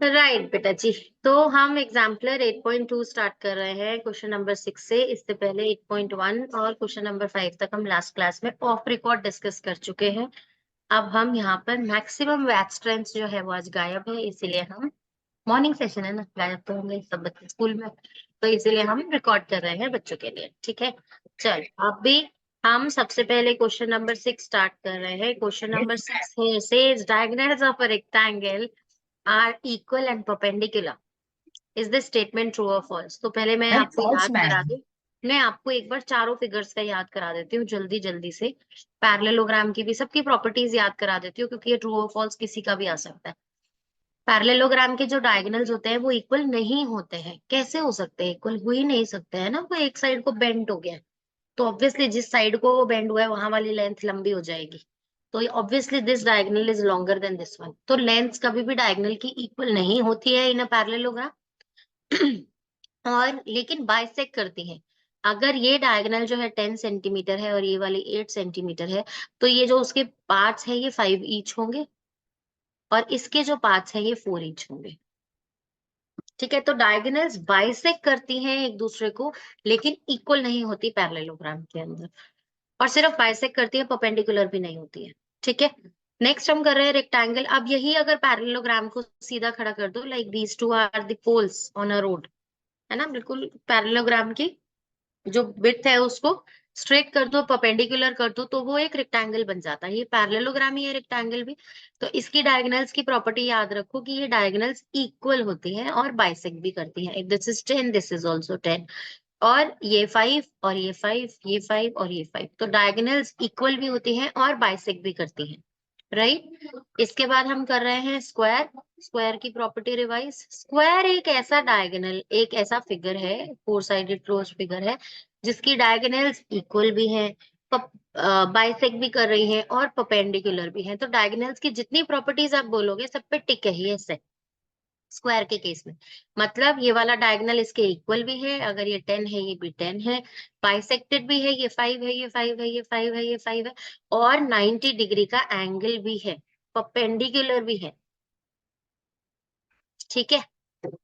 Right बेटा जी। तो हम एग्जाम्पलर 8.2 स्टार्ट कर रहे हैं क्वेश्चन नंबर 6 से। इससे पहले 8.1 और क्वेश्चन नंबर 5 तक हम लास्ट क्लास में ऑफ रिकॉर्ड डिस्कस कर चुके हैं। अब हम यहाँ पर मैक्सिमम बैच स्ट्रेंथ जो है वो आज गायब है, इसीलिए हम मॉर्निंग सेशन है ना, गायब तो होंगे सब बच्चे स्कूल में, तो इसीलिए हम रिकॉर्ड कर रहे हैं बच्चों के लिए। ठीक है, चल अब भी हम सबसे पहले क्वेश्चन नंबर 6 स्टार्ट कर रहे हैं। क्वेश्चन नंबर 6 है, says diagonals of a rectangle are equal and perpendicular, is this statement true और फॉल्स? तो पहले मैं आपको फॉल्स याद करा मैम। दूं, मैं आपको एक बार चारों फिगर्स का याद करा देती हूँ जल्दी जल्दी से। पैरेललोग्राम की भी सबकी प्रॉपर्टीज याद करा देती हूँ, क्योंकि ये ट्रू और फॉल्स किसी का भी आ सकता है। पैरेललोग्राम के जो डायगोनल्स होते हैं वो इक्वल नहीं होते हैं। कैसे हो सकते हैं? इक्वल हो ही नहीं सकते हैं ना, वो एक साइड को बेंड हो गया है, तो ऑब्वियसली जिस साइड को वो बेंड हुआ है वहां वाली लेंथ लंबी हो जाएगी। तो obviously this diagonal is longer than this one. तो लेंथ कभी भी डायगोनल की इक्वल नहीं होती है इन अ पैरेललोग्राम। और लेकिन बाइसेक्ट करती है। अगर ये डायगोनल जो है 10 सेंटीमीटर है और ये वाली 8 सेंटीमीटर है, तो ये जो उसके पार्ट्स है ये 5 ईच होंगे, और इसके जो पार्ट्स है ये 4 ईच होंगे। ठीक है, तो डायगोनल्स बाइसेक्ट करती हैं एक दूसरे को, लेकिन इक्वल नहीं होती पैरेललोग्राम के अंदर। और सिर्फ बाइसेक्ट करती है, परपेंडिकुलर भी नहीं होती है। ठीक है, नेक्स्ट हम कर रहे हैं रेक्टेंगल। अब यही अगर पैरेललोग्राम को सीधा खड़ा कर दो, like these two are the poles on a road, है ना, बिल्कुल पैरेललोग्राम की जो विड्थ है उसको स्ट्रेट कर दो, परपेंडिकुलर कर दो, तो वो एक रेक्टेंगल बन जाता है। ये पैरेललोग्राम ही है, रेक्टेंगल भी। तो इसकी डायगोनल्स की प्रॉपर्टी याद रखो कि ये डायगोनल्स इक्वल होती हैं और बाइसेक्ट भी करती हैं। This is 10, this is also 10, और ये 5 और ये 5, ये 5 और ये 5, तो डायगोनल्स इक्वल भी होती हैं और बाइसेक्ट भी करती हैं। राइट, इसके बाद हम कर रहे हैं स्क्वायर। स्क्वायर की प्रॉपर्टी रिवाइज। स्क्वायर एक ऐसा डायगोनल, एक ऐसा फिगर है, 4 साइडेड क्लोज फिगर है, जिसकी डायगोनल्स इक्वल भी हैं, बाइसेक्ट भी कर रही हैं और परपेंडिकुलर भी हैं। तो डायगोनल्स की जितनी प्रॉपर्टीज आप बोलोगे सब पे टिक है ये से स्क्वायर के केस में। मतलब ये वाला डायगोनल इसके इक्वल भी है, अगर ये 10 है ये भी 10 है, बाइसेक्टेड भी है, ये 5 है, ये 5 है, ये 5 है, ये 5 है, और 90 डिग्री का एंगल भी है, परपेंडिकुलर भी है। ठीक है,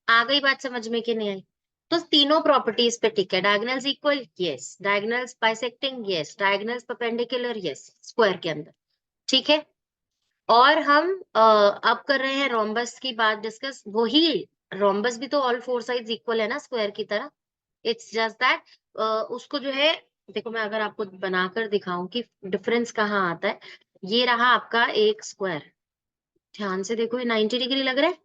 आ गई बात समझ में कि नहीं आई? तो तीनों प्रॉपर्टीज पे टिक है। Diagonals equal, yes. Diagonals bisecting, yes. Diagonals perpendicular, yes, square के अंदर। ठीक है, और हम अब कर रहे हैं रोम्बस की बात डिस्कस। वही रोम्बस भी तो ऑल 4 साइड्स इक्वल है ना स्क्वायर की तरह। इट्स जस्ट दैट उसको जो है, देखो मैं अगर आपको बनाकर दिखाऊं कि डिफरेंस कहाँ आता है। ये रहा आपका एक स्क्वायर, ध्यान से देखो, ये 90 डिग्री लग रहा है,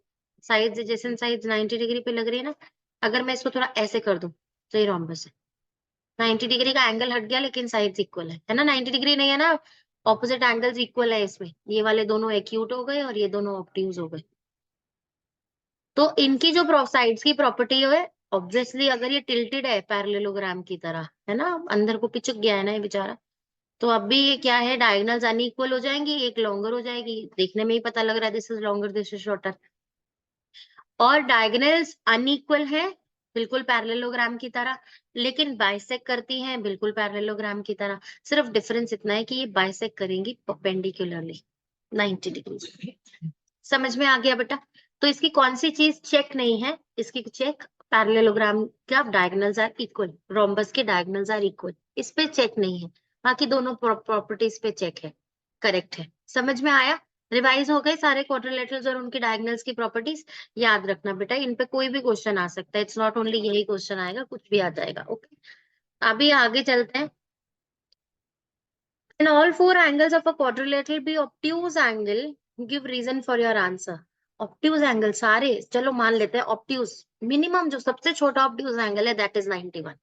साइड्स एडजेसेंट साइड्स 90 डिग्री पे लग रही है ना। अगर मैं इसको थोड़ा ऐसे कर दूं तो ये रोम्बस है। 90 डिग्री का एंगल हट गया लेकिन साइड्स इक्वल है ना, 90 डिग्री नहीं है ना, ऑपोजिट एंगल्स इक्वल है इसमें। ये वाले दोनों एक्यूट हो गए और ये दोनों ऑब्ट्यूज हो गए। तो इनकी जो साइड्स की प्रॉपर्टी है, ऑब्वियसली अगर ये टिल्टेड है पैरेललोग्राम की तरह, है ना, अंदर को पिचक गया है ना ये बेचारा, तो अब भी ये क्या है, डायगोनल्स अनइक्वल हो जाएंगी, एक लॉन्गर हो जाएगी। देखने में ही पता लग रहा है this is longer, this is shorter. और डायगोनल्स अनइक्वल है बिल्कुल पैरेललोग्राम की तरह, लेकिन बाइसेक्ट करती हैं बिल्कुल पैरेललोग्राम की तरह। सिर्फ डिफरेंस इतना है कि ये बाइसेक्ट करेंगी परपेंडिकुलरली 90 डिग्री। समझ में आ गया बेटा? तो इसकी कौन सी चीज चेक नहीं है? इसकी चेक, पैरेललोग्राम का डायगोनल्स आर इक्वल, रोम्बस के डायगोनल्स आर इक्वल, इस पे चेक नहीं है। बाकी दोनों प्रॉपर्टीज पे चेक है, करेक्ट है। समझ में आया? रिवाइज हो गए सारे क्वाड्रिलेटरल्स और उनकी डायगोनल्स की प्रॉपर्टीज। याद रखना बेटा, इन पे कोई भी क्वेश्चन आ सकता है, इट्स नॉट ओनली यही क्वेश्चन आएगा, कुछ भी आ जाएगा। ओके, अभी आगे चलते हैं। In all four angles of a quadrilateral be obtuse angle, give reason for your answer. Obtuse angle सारे चलो मान लेते हैं obtuse, मिनिमम जो सबसे छोटा obtuse angle है दैट इज 91।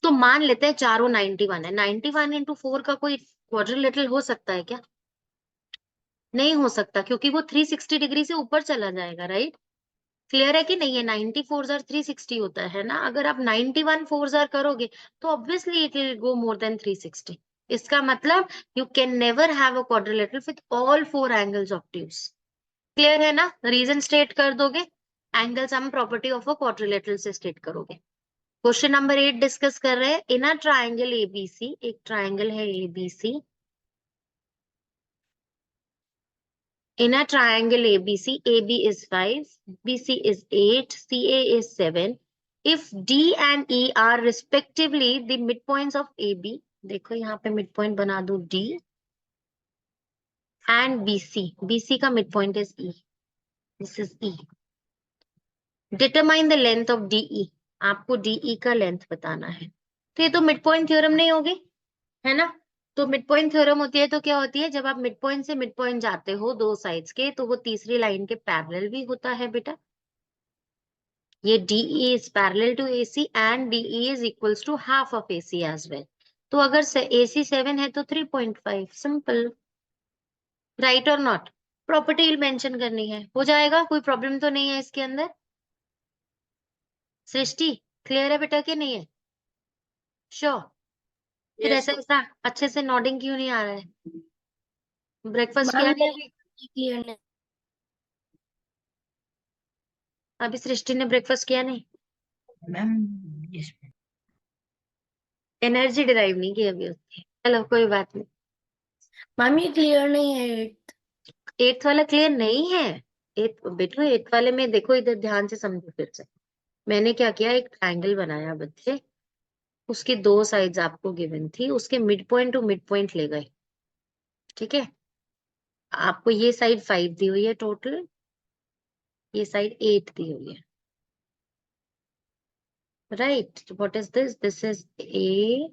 तो मान लेते हैं चारों 91 है। 91 इंटू 4 का कोई क्वाड्रिलेटरल हो सकता है क्या? नहीं हो सकता, क्योंकि वो 360 डिग्री से ऊपर चला जाएगा। राइट, क्लियर है कि नहीं? है 90 फोर जार 360 होता है ना, अगर आप 91 फोर जार करोगे तो obviously it will go more than 360। इसका मतलब you can never have a quadrilateral with all 4 angles obtuse. Clear है ना? रीजन स्टेट कर दोगे, angle sum property of a quadrilateral से स्टेट करोगे। क्वेश्चन नंबर 8 डिस्कस कर रहे हैं। इन अ ट्राइंगल एबीसी, एक ट्राइंगल है ABC, In a triangle ABC, AB is 5, BC is 8, CA is 7. If D and E are respectively the midpoints of AB, देखो यहाँ पे midpoint बना दो D and BC. BC का midpoint is E. This is E. Determine the length of DE. आपको DE का length बताना है. तो ये तो midpoint थ्योरम नहीं होगी, है ना? तो मिड पॉइंट थ्योरम होती है तो क्या होती है, जब आप मिड पॉइंट से मिड पॉइंट जाते हो दो साइड्स के, तो वो तीसरी लाइन के पैरेलल भी होता है बेटा. ये DE is parallel to AC and DE is equals to half of AC as well. तो अगर AC 7 है तो 3.5. सिंपल. राइट और नॉट? प्रॉपर्टी मेंशन करनी है, हो जाएगा. कोई प्रॉब्लम तो नहीं है इसके अंदर. सृष्टि क्लियर है बेटा कि नहीं है? श्योर. फिर यस ऐसा ऐसा अच्छे से नॉडिंग क्यों नहीं आ रहा है? ब्रेकफास्ट किया मैम, नहीं अभी? क्लियर नहीं। अभी सृष्टि ने ब्रेकफास्ट किया नहीं? मैम यस एनर्जी डिराइव नहीं की अभी उसकी. चलो कोई बात नहीं. मैम, ये क्लियर नहीं है। एट्थ वाला क्लियर नहीं है? एट्थ बेटो, एट्थ वाले में देखो, इधर ध्यान से समझो फिर से. मैंने क्या किया, एक ट्रायंगल बनाया बच्चे. उसकी दो साइड्स आपको गिवन थी, उसके mid point two mid point ले गए. ठीक है. आपको ये साइड 5 दी हुई है टोटल, ये साइड 8 दी हुई है. Right. What is this? This is A,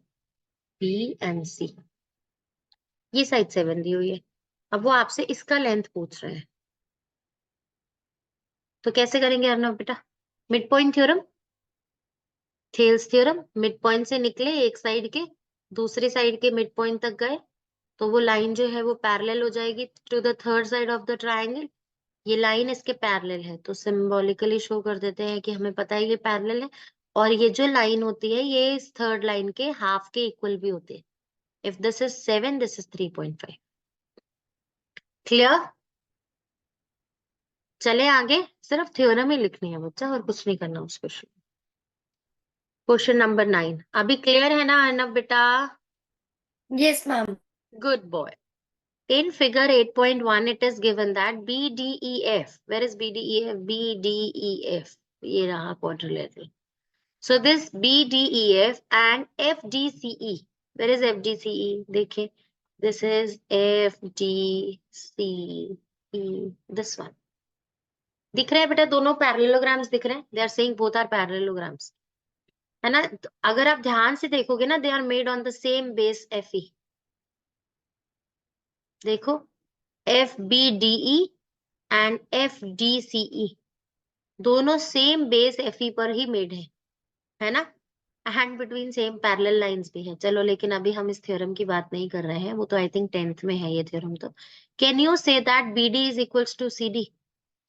B and C. ये साइड 7 दी हुई है. अब वो आपसे इसका लेंथ पूछ रहे हैं, तो कैसे करेंगे अर्नव बेटा? Mid point theorem, Thales theorem. Mid point से निकले एक साइड के, दूसरी साइड के मिड पॉइंट तक गए, तो वो लाइन जो है वो पैरेलल हो जाएगी to the third side of the triangle. ये लाइन इसके पैरेलल है, तो सिंबॉलिकली शो कर देते हैं कि हमें पता है ये पैरेलल है. और ये जो लाइन होती है ये इस थर्ड लाइन के हाफ के इक्वल भी होते हैं. If this is 7, this is 3.5. Clear? चले आगे. सिर्फ थ्योरम ही लिखनी है बच्चा, और कुछ नहीं करना उस क्वेश्चन. क्वेश्चन नंबर 9 अभी क्लियर है ना अर्नव बेटा? Yes ma'am. Good boy. In figure 8.1, it is given that BDEF. Where is BDEF? BDEF. ये रहा quadrilateral. So this BDEF and FDCE. Where is FDCE? देखिए. This is FDCE. This one. दिख रहा है बेटा? दोनों पैरेललोग्राम्स दिख रहे हैं. They are saying both are parallelograms. है ना? तो अगर आप ध्यान से देखोगे ना, they are made on the same base FE. देखो. FBDE एंड FDCE दोनों सेम बेस FE पर ही मेड है ना? And between same parallel lines भी है. चलो, लेकिन अभी हम इस थ्योरम की बात नहीं कर रहे हैं, वो तो आई थिंक 10th में है ये थ्योरम. तो can you say that BD is equals to CD?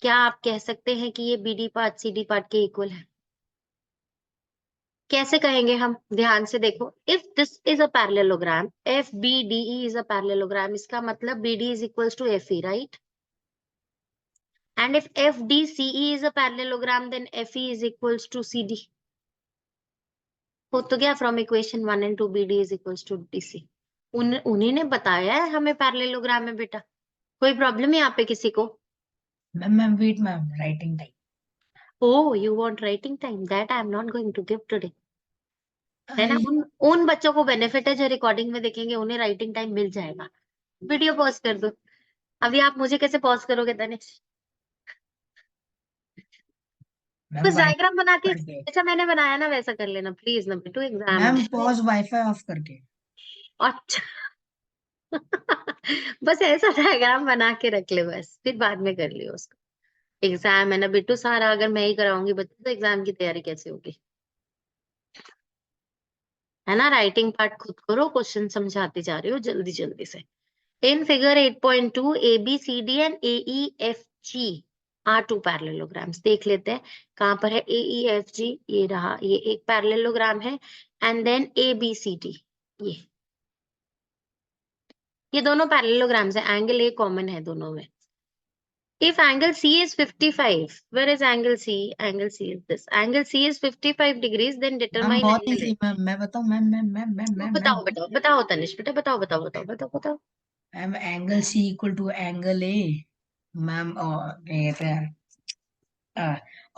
क्या आप कह सकते हैं कि ये BD पार्ट CD पार्ट के इक्वल है? कैसे कहेंगे हम? ध्यान से देखो. If this is a parallelogram, FBDE is a parallelogram, इसका मतलब BD is equals to FE, right? And if FDCE is a parallelogram, then FE is equals to CD. हो तो गया. From equation 1 and 2 BD is equals to DC. उन्हीं ने बताया है हमें पैरेललोग्राम में बेटा. कोई प्रॉब्लम है यहाँ पे किसी को? Ma'am wait ma'am, writing time. Oh, you want writing time? That I am not going to give today. है ना? उन बच्चों को बेनिफिट है जो रिकॉर्डिंग में देखेंगे, उन्हें राइटिंग टाइम मिल जाएगा. वीडियो पॉज कर दो. अभी आप मुझे कैसे पॉज करोगे तनिष? बस डायग्राम बना के जैसा मैंने बनाया ना वैसा कर लेना प्लीज. नंबर 2 एग्जाम मैम है. पॉज वाईफाई ऑफ करके. अच्छा. बस ऐसा डायग्राम बना के रख ले, बस फिर बाद में कर लियो उसको. एग्जाम है ना बिट्टू. सारा अगर मैं ही कराऊंगी बच्चे तो एग्जाम की तैयारी कैसे होगी? है ना? राइटिंग पार्ट खुद करो, क्वेश्चन समझाती जा रही हो जल्दी जल्दी से. In figure 8.2 ABCD and AEFG are two parallelograms. देख लेते हैं कहां पर है AEFG. ये रहा, ये एक पैरेललोग्राम है. एंड देन ABCD, ये दोनों पैरेललोग्राम्स है. एंगल A कॉमन है दोनों में. If angle C is 55, where is angle C? Angle C is this. Angle C is 55 degrees, then ma'am determine बहुत angle इजी. A. मैम मैं बताऊं? मैम बताओ बताओ बताओ तनिष बेटा, बताओ बताओ बताओ बताओ बताओ. Ma'am angle C equal to angle A ma'am ये कहते हैं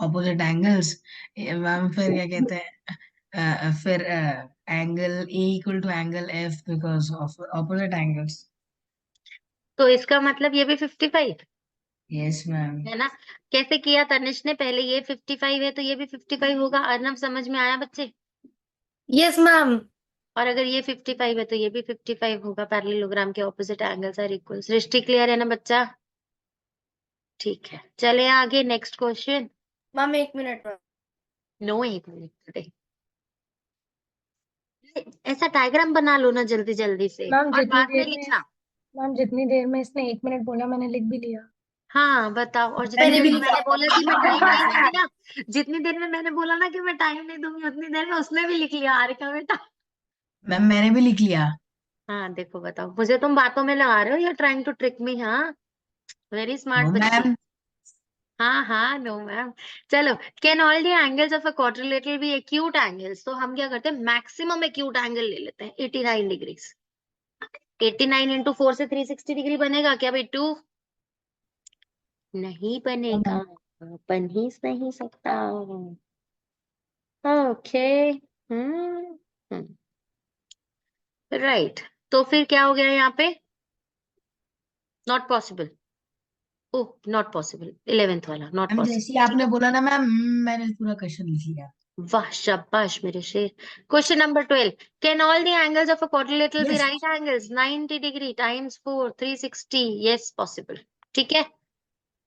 ऑपोजिट एंगल्स। मैम फिर क्या कहते हैं फिर angle A equal to angle F because of opposite angles. तो इसका मतलब ये भी 55 यस मैम। है ना। कैसे किया तनिष ने, पहले ये 55 है तो ये भी 55 होगा। अर्नव समझ में आया बच्चे? Yes ma'am. और अगर ये 55 है तो ये भी 55 होगा। पैरेललोग्राम के opposite angles are equal. Srishti clear है ना बच्चा? ठीक है, चले आगे next question. Ma'am 1 minute ma'am. No, 1 minute. ऐसा डायग्राम बना लो ना जल्दी जल्दी से मैम और जितनी बाद में देर में लिखना। मैम जितनी देर में इसने 1 मिनट बोला मैंने लिख भी लिया। हाँ बताओ। और जितनी मैंने देर भी में लिखा। मैंने बोला कि मैं टाइम नहीं दूंगी ना, जितनी देर में मैंने बोला ना कि मैं टाइम नहीं दूंगी, उतनी देर में उसने भी लिख लिया आरिका बेटा। मैम मैंने भी लिख लिया। हाँ देखो, बताओ मुझे तुम बातों में लगा रहे हो, you trying to trick me. हाँ, वेरी स्मार्ट नो बच्ची। मैम। हाँ हाँ, नो मैम। चलो, can all the angles of a quadrilateral be acute angles? तो हम क्या करते हैं, मैक्सिमम एक्यूट एंगल ले लेते हैं 89 डिग्री। 89 इंटू 4 से 360 डिग्री बनेगा क्या बेटू? नहीं बनेगा, बन ही नहीं सकता। ओके। हम्म राइट। तो फिर क्या हो गया यहाँ पे? Not possible. Oh, not possible, 11th वाला नॉट मैम जैसे ही पॉसिबल। ठीक आपने है, बोला ना मैम मैंने पूरा क्वेश्चन लिख लिया। वाह शाबाश मेरे शेर। Question number 12, can all the angles of a quadrilateral be yes. Right angles? 90 degree times 4 360। Yes possible. ठीक है,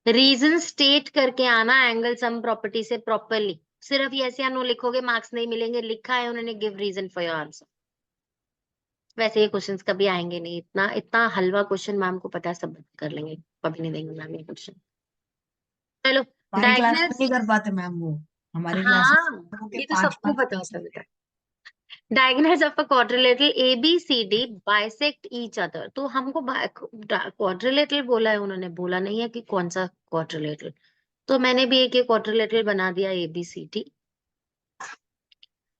रीजन स्टेट करके आना एंगल सम प्रॉपर्टी से प्रॉपरली। सिर्फ यस या नो लिखोगे मार्क्स नहीं मिलेंगे। लिखा है उन्होंने, give reason for your answer. वैसे ये क्वेश्चंस कभी आएंगे नहीं, इतना इतना हलवा क्वेश्चन मैम को पता है, सब कर लेंगे। कभी नहीं देंगे मैम ये क्वेश्चन। चलो, हमारी क्लास में डायगोनल्स। नहीं कर पाते मैम वो। हमारी क्लास हाँ, में के ये तो पांच सबको पांच पता होता क्वेश्चन। है बेटा। Diagonals of a quadrilateral ABCD bisect each other. तो हमको क्वाड्रिलेटरल बोला है, उन्होंने बोला नहीं है कि कौन सा क्वाड्रिलेटरल। तो मैंने भी एक क्वाड्रिलेटरल बना दिया ABCD।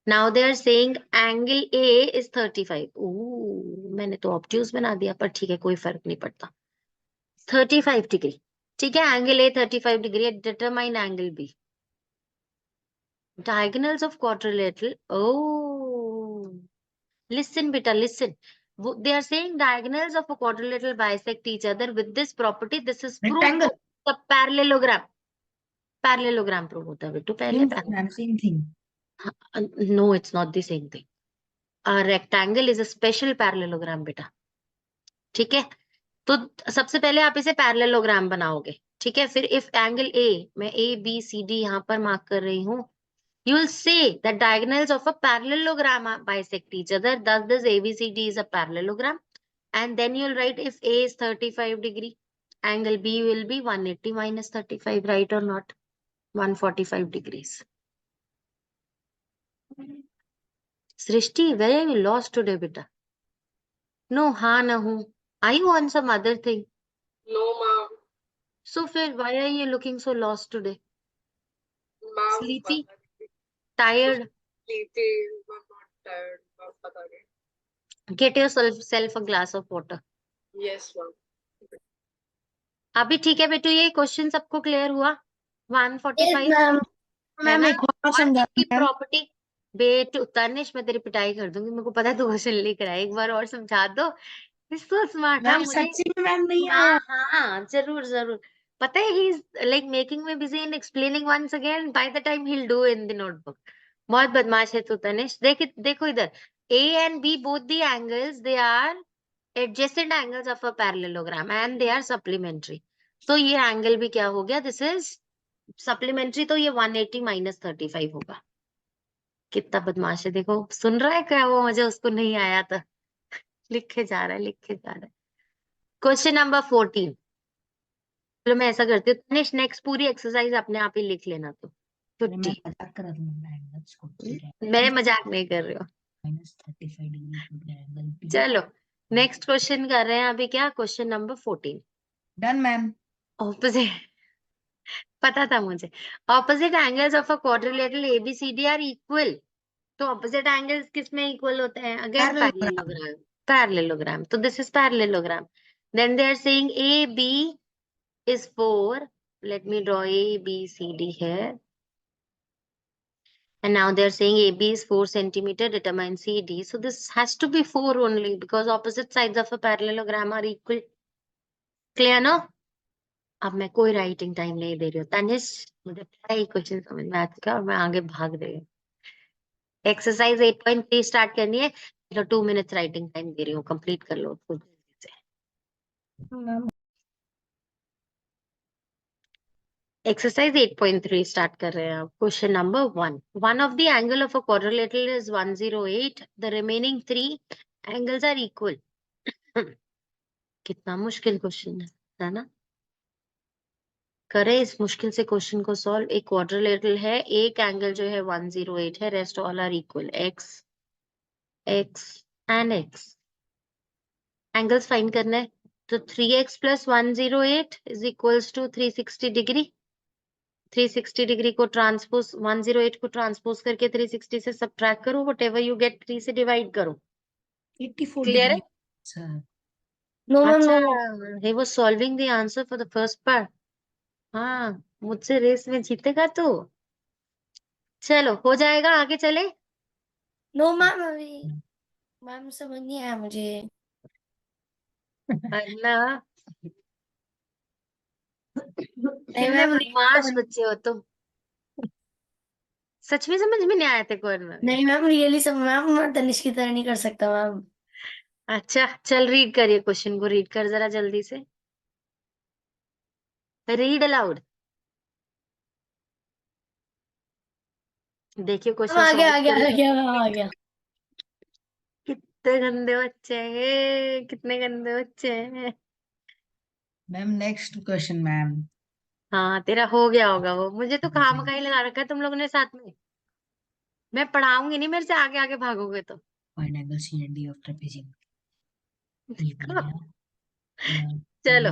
Now they are saying angle A is 35। Oh, मैंने तो ऑब्ट्यूज बना दिया, पर ठीक है, कोई फर्क नहीं पड़ता। 35 डिग्री। ठीक है, एंगल A 35 डिग्री है। Determine angle B। Diagonals of quadrilateral. Oh, listen, beta, listen. They are saying diagonals of a quadrilateral bisect each other with this property. This is proof rectangle. of the parallelogram. Parallelogram proof होता है बेटू, पहले same thing ma'am same thing. No, it's not the same thing. A rectangle is a special parallelogram बेटा। ठीक है, तो सबसे पहले आप इसे पैरेललोग्राम बनाओगे। ठीक है, फिर इफ एंगल A, मैं ABCD यहाँ पर मार्क कर रही हूँ, you will say that diagonals of a parallelogram bisect each other. Thus, this ABCD is a parallelogram. And then you'll write if A is 35 degree, angle B will be 180 minus 35, right or not? 145 degrees. Srishti, where are you lost today, beta? No, हाँ ना हूँ. Are you on some other thing? No, ma'am. So, फिर why are you looking so lost today? Ma'am, Sleepy? pata nahi. Tired? Sleepy. I'm not tired. Ma'am, pata nahi. Get yourself a glass of water. Yes, ma'am. अभी ठीक है बेटू, ये question सबको clear हुआ? Yes 145 ma'am. है ma'am ना। एक और और समझा इसकी मैम। प्रॉपर्टी, बेटू तनिष मैं तेरी पिटाई कर दूंगी, मेरे को पता है तू क्वेश्चन लिख रहा है, एक बार और समझा दो। So smart. हाँ मैम मुझे, सच्ची में मैम नहीं आया। हाँ हाँ जरूर जरूर। पता है he is like making me busy in explaining once again, by the time he will do in the notebook. बहुत बदमाश है तू तनिष। देखो इधर, A and B both the angles they are adjacent angles of a parallelogram and they are supplementary. तो ये angle भी क्या हो गया, दिस इज सप्लीमेंट्री। तो ये 180 minus 35 होगा। कितना बदमाश है देखो, सुन रहा है क्या वो मुझे, उसको नहीं आया था। लिखे जा रहा है, लिखे जा रहा है। Question number 14। चलो मैं ऐसा करती हूँ तनिष, नेक्स्ट पूरी एक्सरसाइज अपने आप ही लिख लेना। तो अरे मैं 50। मजाक कर रहा था मैम एंगल्स को ठीक है। मैं मजाक नहीं कर रही हूँ। -35 डिग्री टू एंगल बी। चलो नेक्स्ट क्वेश्चन कर रहे हैं अभी। क्या question number 14? Done ma'am. Opposite, पता था मुझे। Opposite angles of a quadrilateral ABCD are equal. तो ऑपोजिट एंगल्स किस में इक्वल होते हैं? Again parallelogram. पैरेललोग्राम। पैरेललोग्राम, तो this is parallelogram. Then they are saying AB is 4. Let me draw A, B, C, D here. And now they're saying AB is 4 centimeter, determine CD. So this has to be 4 only because opposite sides of a parallelogram are equal. Clear no? अब मैं कोई writing time नहीं दे रही हूँ तनिष, मुझे पता है question समझ में आ चुका है और मैं आगे भाग रही हूँ। एक्सरसाइज 8.3 स्टार्ट करनी है, तो 2 मिनट्स राइटिंग टाइम दे रही हूँ, कंप्लीट कर लो उसको जल्दी से। मैम एक्सरसाइज 8.3 स्टार्ट कर रहे हैं आप। Question number 1, one of the angle of a quadrilateral is 108, the remaining 3 angles are equal. कितना मुश्किल क्वेश्चन है ना? करें इस मुश्किल से क्वेश्चन को सॉल्व। एक क्वाड्रिलेटरल है, एक एंगल जो है 108 है, rest all are equal, X X and X. Angles find करना है, तो 3x plus 108 is equals to 360 degree. 360 degree को ट्रांसपोज 108 को ट्रांसपोज करके 360 से सब्ट्रैक्ट करो, व्हाटएवर यू गेट 3 से डिवाइड करो। 84 क्लियर है? Degree sir. No, ma'am, अच्छा, no. he was solving the answer for the first part. हाँ, मुझसे रेस में जीतेगा तो चलो हो जाएगा, आगे चले। No, ma'am, अभी मैम समझ नहीं आया मुझे। अन्ना नहीं कितने मैम, बदमाश बच्चे हो तुम। सच में समझ में नहीं आया थे कॉर्नर? नहीं मैम, रियली समझ मैम, मैं तनिष की तरह नहीं कर सकता मैम। अच्छा चल रीड करिए, क्वेश्चन को रीड कर जरा जल्दी से, रीड अलाउड। देखिए मैम क्वेश्चन आ गया सॉल्व आ गया आ करेगा। गया मैम आ गया। कितने गंदे बच्चे हैं, कितने गंदे बच्चे हैं। Ma'am next question ma'am. हाँ तेरा हो गया होगा वो, मुझे तो खामखा ही लगा रखा है तुम लोगों ने साथ में। मैं पढ़ाऊंगी नहीं, मेरे से आगे आगे भागोगे तो। Find angle C and D of trapezium. चलो,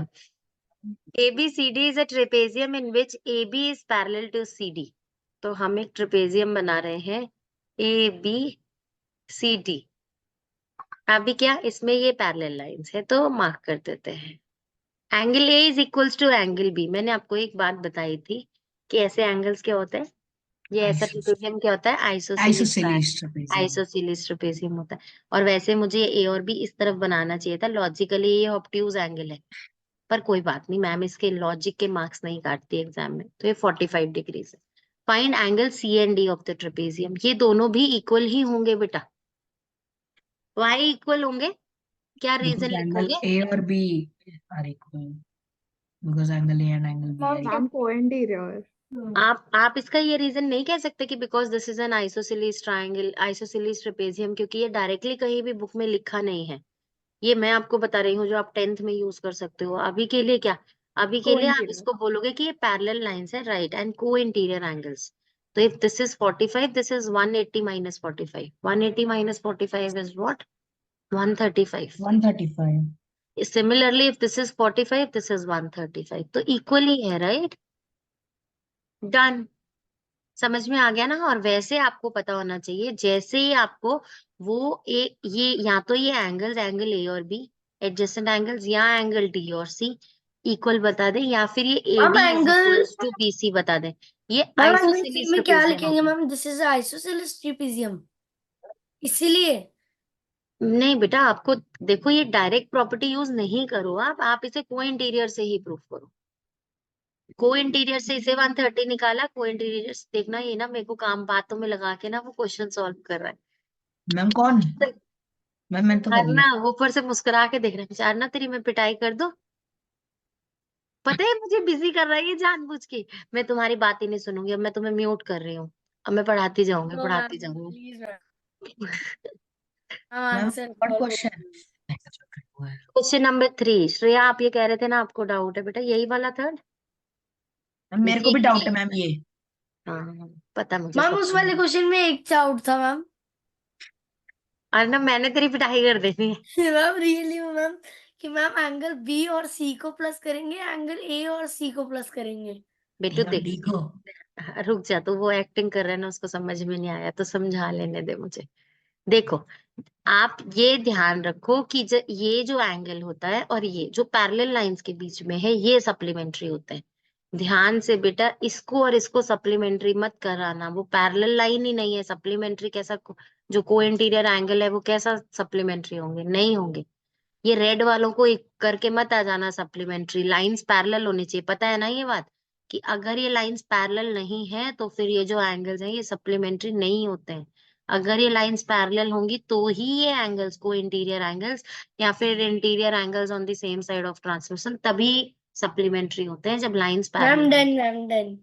ABCD is a trapezium in which AB is parallel to CD. तो हम एक ट्रेपेजियम बना रहे हैं ABCD। अभी क्या इसमें ये पैरेलल लाइंस है तो मार्क कर देते हैं। Angle A is equals to angle B। मैंने आपको एक बात बताई थी कि ऐसे एंगल्स क्या होते हैं, ये ऐसा ट्रेपेजियम क्या होता है, आइसोसेलेस ट्रेपेजियम। आइसोसेलेस ट्रेपेजियम होता है। और वैसे मुझे A और B इस तरफ बनाना चाहिए था, लॉजिकली ये ऑब्ट्यूज एंगल है, पर कोई बात नहीं, मैम इसके लॉजिक के मार्क्स नहीं काटती एग्जाम में, तो ये 45 डिग्री है। Find angle C and D of the trapezium. ये दोनों भी इक्वल ही होंगे बेटा। वाई इक्वल होंगे? क्या रीजन Because angle लिखोगे? A or B are equal. Because angle A and angle B are equal. Ma'am co-interior. आप इसका ये रीजन नहीं कह सकते कि because this is an isosceles triangle, isosceles trapezium, क्योंकि ये डायरेक्टली कहीं भी बुक में लिखा नहीं है। ये मैं आपको बता रही हूँ जो आप 10th में यूज कर सकते हो। अभी के लिए क्या, अभी के लिए आप Co-interior. इसको बोलोगे कि ये पैरेलल लाइंस है, राइट, एंड को इंटीरियर एंगल्स। तो if this is 45, this is 180 minus 45, 180 minus 45 is what? 135। 135. Similarly, if this is 45, this is 135, तो इक्वली है, राइट? डन। समझ में आ गया ना? और वैसे आपको पता होना चाहिए, जैसे ही आपको वो ये या तो ये एंगल्स, एंगल ए और बी एडजेसेंट एंगल्स, या एंगल डी और सी इक्वल बता दें, या फिर ये A ma'am D is angle equals to B C बता दें, ये मैम एंगल आइसोसेलेस में क्या ट्रेपेजियम लिखेंगे होगा। Ma'am? This is isosceles trapezium, इसीलिए। नहीं बेटा, आपको देखो ये डायरेक्ट प्रॉपर्टी यूज नहीं करो, आप इसे को इंटीरियर से ही प्रूफ करो। को इंटीरियर से इसे 130 निकाला, को इंटीरियर से देखना, ये ना मेरे को काम बातों में लगा के ना वो क्वेश्चन सॉल्व कर रहा है। मैम कौन? मैंने तो कर लिया। अरना ऊपर से मुस्कुरा के देख रहा है, अरना तेरी मैं पिटाई कर दूं? पता है मुझे बिजी कर रहा है ये जानबूझ के। मैं तुम्हारी बात ही नहीं सुनूंगी, अब मैं तुम्हें म्यूट कर रही हूँ। अब मैं पढ़ाती जाऊंगी, नो पढ़ाती मैम, जाऊंगी। Please ma'am, ma'am answer what question? Question number 3, Shreya आप ये कह रहे थे ना आपको डाउट है बेटा, यही वाला थर्ड? मेरे को भी डाउट है मैम ये। हाँ पता मुझे मैम सब। उस वाले क्वेश्चन में एक डाउट था मैम। अरना मैंने तेरी पिटाई कर देनी है। मैम रियली मैम, कि मैम एंगल बी और सी को प्लस करेंगे, एंगल ए और सी को प्लस करेंगे। बेटू ए और देख, डी को। रुक जा, तो वो एक्टिंग कर रहा है ना, उसको समझ में नहीं आया तो समझा लेने दे मुझे। देखो, आप ये ध्यान रखो कि ये जो एंगल होता है और ये जो पैरेलल लाइंस के बीच में है, ये सप्लीमेंट्री होते हैं। ध्यान से बेटा, इसको और इसको सप्लीमेंट्री मत कराना, वो पैरेलल लाइन ही नहीं है। सप्लीमेंट्री कैसा जो को इंटीरियर एंगल है वो कैसा सप्लीमेंट्री होंगे? नहीं होंगे। ये रेड वालों को एक करके मत आ जाना सप्लीमेंट्री। लाइंस पैरेलल होनी चाहिए, पता है ना ये बात, कि अगर ये लाइंस पैरेलल नहीं है तो फिर ये जो एंगल्स हैं ये सप्लीमेंट्री नहीं होते हैं। अगर ये लाइंस पैरेलल होंगी तो ही ये एंगल्स को इंटीरियर एंगल्स या फिर interior angles on the same side of transmission तभी सप्लीमेंट्री होते हैं, जब lines ma'am parallel. Done ma'am done.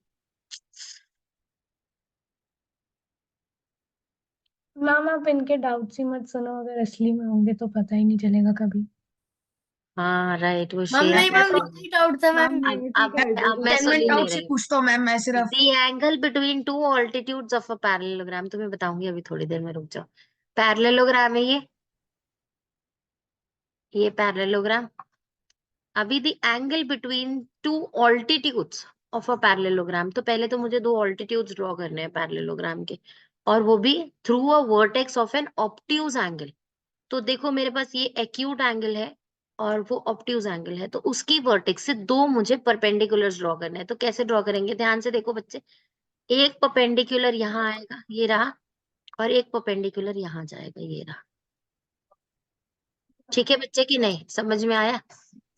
Ma'am आप इनके डाउट्स ही मत सुनो, अगर असली में होंगे तो पता ही नहीं चलेगा कभी। हाँ राइट, वो मैम शेयर नहीं मैम करते यही डाउट था मैम। मैम ये ठीक है, अब मैं सुन जेन्युइन ही नहीं डाउट से रही। पूछता हूँ मैम, मैं सिर्फ The angle between two altitudes of a parallelogram, तुम्हें बताऊंगी अभी थोड़ी देर में, रुक जाओ। पैरेललोग्राम है ये पैरेललोग्राम। अभी the angle between two altitudes of a parallelogram, तो पहले तो मुझे दो ऑल्टीट्यूड्स ड्रॉ करने हैं पैरेललोग्राम के, और वो भी through a vertex of an obtuse angle. तो देखो मेरे पास ये एक्यूट एंगल है और वो ऑब्ट्यूज एंगल है, तो उसकी वर्टेक्स से दो मुझे परपेंडिकुलर्स ड्रॉ करने हैं। तो कैसे ड्रॉ करेंगे? ध्यान से देखो बच्चे, एक परपेंडिकुलर यहाँ आएगा, ये रहा, और एक परपेंडिकुलर यहाँ जाएगा, ये रहा। ठीक है बच्चे की नहीं समझ में आया?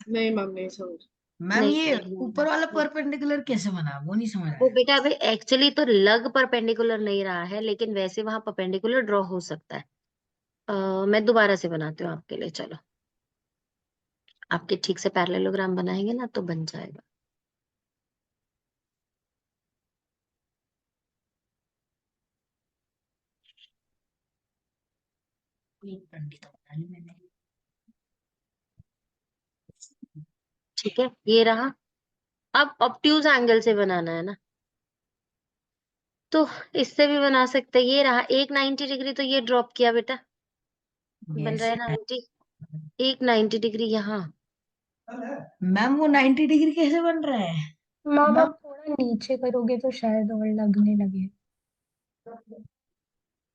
नहीं मैम, नहीं समझ। मैम नहीं ये समझ में ऊपर आया। वाला परपेंडिकुलर कैसे बना, वो नहीं समझ वो आया। बेटा अभी एक्चुअली तो लग परपेंडिकुलर नहीं रहा है, लेकिन वैसे वहां परपेंडिकुलर ड्रॉ हो सकता है। मैं दोबारा से बनाती हूँ आपके लिए, चलो। आपके ठीक से पैरेललोग्राम बनाएंगे ना तो बन जाएगा। एक पंडित बना ली मैंने। ठीक है, ये रहा। अब ऑब्ट्यूज एंगल से बनाना है ना, तो इससे भी बना सकते हैं। ये रहा, एक 90 डिग्री तो ये ड्रॉप किया बेटा, बन रहा यस है 90। एक 90 डिग्री यहाँ। मैम, वो 90 डिग्री कैसे बन रहा है। मैम आप थोड़ा नीचे करोगे तो शायद और लगने लगे।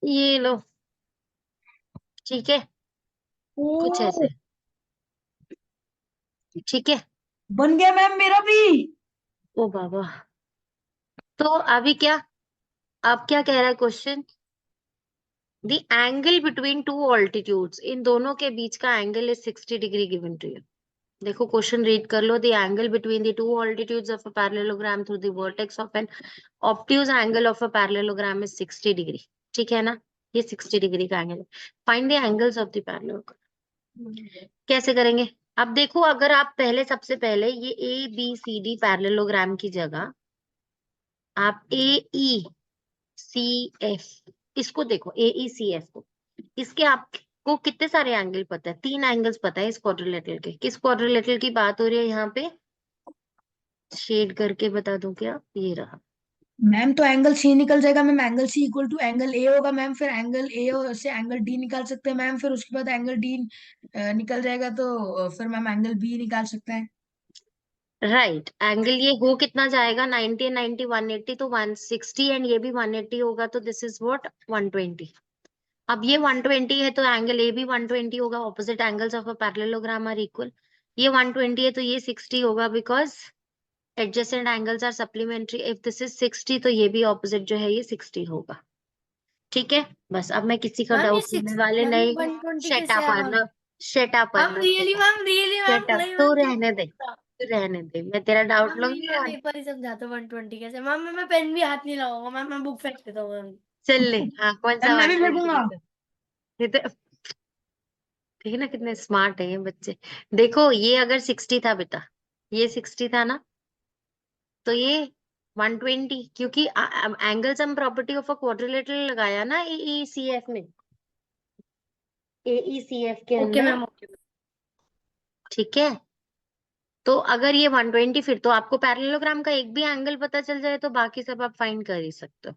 ये लो, ठीक है, कुछ ऐसे, ठीक है। बन गया मैम मेरा भी। ओ बाबा, तो अभी क्या, अब क्या कह रहा है question? The angle between two altitudes, इन दोनों के बीच का angle is 60 degree given to you. देखो क्वेश्चन रीड कर लो। The angle between the two altitudes of a parallelogram through the vertex of an obtuse angle of a parallelogram is 60 degree. ठीक है ना, ये 60 डिग्री का एंगल है। Find the angles of the parallelogram. कैसे करेंगे? अब देखो, अगर आप पहले, सबसे पहले ये A B C D parallelogram की जगह आप ए ई सी एफ, इसको देखो, ए ई सी एफ को, इसके आपको कितने सारे एंगल पता है? 3 एंगल्स पता है इस क्वाड्रिलेटरल के। किस क्वाड्रिलेटरल की बात हो रही है यहाँ पे? शेड करके बता दूं क्या? ये रहा। मैम तो एंगल सी निकल जाएगा ma'am, angle C equal to angle A होगा मैम, फिर एंगल ए से एंगल डी निकाल सकते हैं मैम, फिर उसके बाद एंगल डी निकल जाएगा तो फिर मैम एंगल बी निकाल सकते हैं। राइट, एंगल ये हो कितना जाएगा? 90 एंड 90 180, तो 160, एंड ये भी 180 होगा, तो दिस इज व्हाट 120। अब ये 120 है तो एंगल ए भी 120 होगा। Opposite angles of a parallelogram are equal. ये 120 है तो ये 60 होगा, because adjacent angles are supplementary. If this is 60 तो ये भी ऑपोजिट जो है ये 60 होगा। ठीक है, बस अब मैं किसी का मैम ये डाउट लेने वाले मैम ये नहीं हूँ। 120 शट कैसे अप आया ma'am? Arnab, shut up ma'am Arnab, really ma'am shut up. नहीं तू मैम रहने दे, तू रहने दे, मैं तेरा डाउट मैम लूंगी रियली और पेपर ही समझाते 120 कैसे। मैम मैं पेन भी हाथ नहीं लगाऊंगा मैम, मैं बुक फेंक देता हूँ मैम। चल ले। हाँ, कौन सा मैम मैं भी 120 फेंकूंगा। है? ये तो ठीक है ना, कितने स्मार्ट है ये बच्चे। देखो, ये अगर 60 था बेटा, ये 60 था ना, तो ये 120, क्योंकि angle sum property of a quadrilateral लगाया ना एईसीएफ में, एईसीएफ के ओके अंदर। Ma'am okay. ठीक है, तो अगर ये 120, फिर तो आपको पैरेललोग्राम का एक भी एंगल पता चल जाए तो बाकी सब आप फाइंड कर ही सकते हो।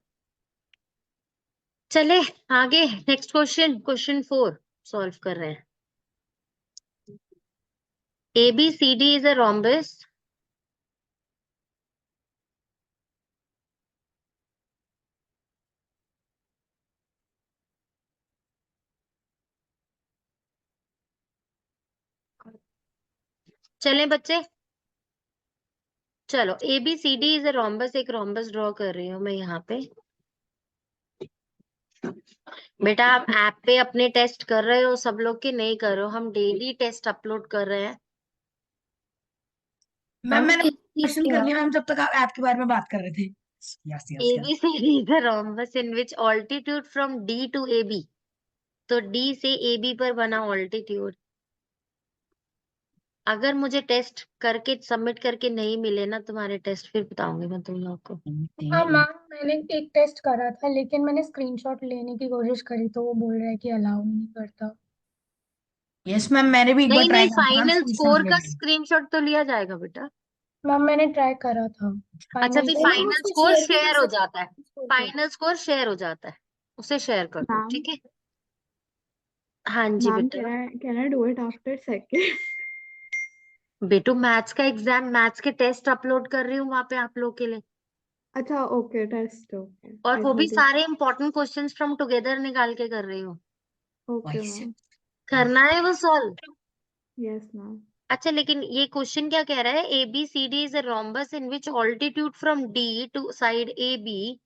चले आगे, नेक्स्ट क्वेश्चन, क्वेश्चन 4 सॉल्व कर रहे हैं। ABCD is a rhombus चले बच्चे, चलो ABCD इज अ रोम्बस, एक रोम्बस ड्रॉ कर रही हूँ मैं यहाँ पे। बेटा आप ऐप पे अपने टेस्ट कर रहे हो, सब लोग के नहीं कर रहे हो, हम डेली टेस्ट अपलोड कर रहे हैं। मैम मैंने किस चीज क्वेश्चन की कर मैम? लिया मैम, जब तक आप ऐप के बारे में बात कर रहे थे। Yes yes yes. ABCD is a rhombus in which altitude from D to AB, तो D से AB पर बना ऑल्टीट्यूड। अगर मुझे टेस्ट करके सबमिट करके नहीं मिले ना तुम्हारे टेस्ट, फिर बताऊंगी मैं तुम लोग को। हाँ मैम, मैंने एक टेस्ट करा था लेकिन मैंने स्क्रीनशॉट लेने की कोशिश करी तो वो बोल रहा है कि अलाउ नहीं करता। यस मैम, मैंने भी एक बार नहीं ट्राई नहीं, करा था मैम फाइनल स्क्रीनशॉट स्कोर का लेके। स्क्रीनशॉट तो लिया जाएगा बेटा। मैम मैंने ट्राई करा था। अच्छा, फाइनल फिर तो मैम फाइनल उसको स्कोर शेयर भी शेयर कर हो सकते जाता है, हैं स्कोर को। फाइनल स्कोर शेयर हो जाता है, उसे शेयर कर दो, Ma'am, ठीक है। हाँ जी ma'am, बेटा। can I do it after second? बेटू मैथ्स का एग्जाम, मैथ्स के टेस्ट अपलोड कर रही हूँ वहां पे आप लोग के लिए, अच्छा, okay, test, okay. और I वो भी thought you. सारे इंपॉर्टेंट क्वेश्चंस फ्रॉम टुगेदर निकाल के कर रही हूँ। Okay, ma'am. करना है वो सॉल्व। Yes, ma'am. अच्छा, लेकिन ये क्वेश्चन क्या कह रहा है, ABCD is a rhombus in which altitude from D to side AB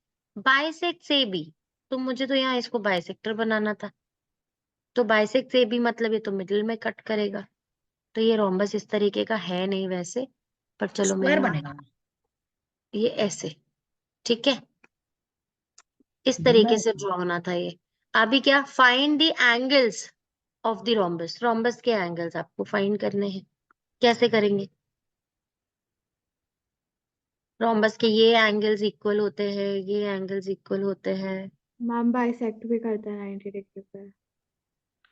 bisects AB। तो मुझे तो यहाँ इसको बाइसेक्टर बनाना था, तो बाइसेक्ट्स AB मतलब ये तो मिडिल में कट करेगा, तो ये रोम्बस इस तरीके का है नहीं वैसे, पर चलो मैं स्क्वायर यहाँ बनेगा। ये ऐसे, ठीक है, इस मैम तरीके से ड्रॉ होना था ये। अभी क्या, find the angles of the rhombus, rhombus के एंगल्स आपको फाइंड करने हैं। कैसे करेंगे, रोम्बस के ये एंगल्स इक्वल होते हैं, ये एंगल्स इक्वल होते हैं, Ma'am, bisect भी करता है 90 डिग्री पे.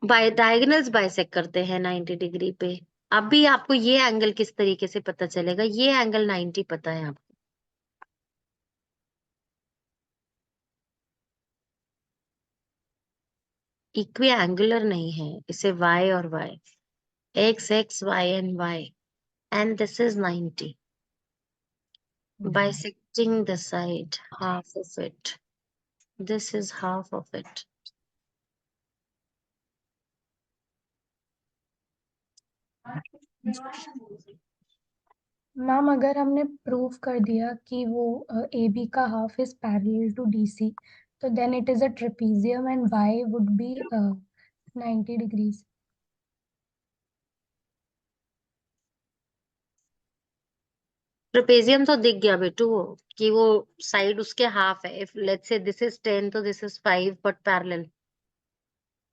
बाय डायगोनल्स बाइसेक्ट करते हैं 90 डिग्री पे। अभी आपको ये एंगल किस तरीके से पता चलेगा, ये एंगल 90 पता है आपको, इक्वी एंगुलर नहीं है, इसे y और y, x x y and y, and this is 90, bisecting the side half of it, this is half of it। Ma'am अगर हमने प्रूव कर दिया कि वो AB का half is parallel to DC, तो then it is a trapezium and Y would be 90 degrees. Trapezium तो दिख गया बेटू, कि वो साइड उसके हाफ है, if let's say this is 10 तो दिस इज 5 बट पैरेलल,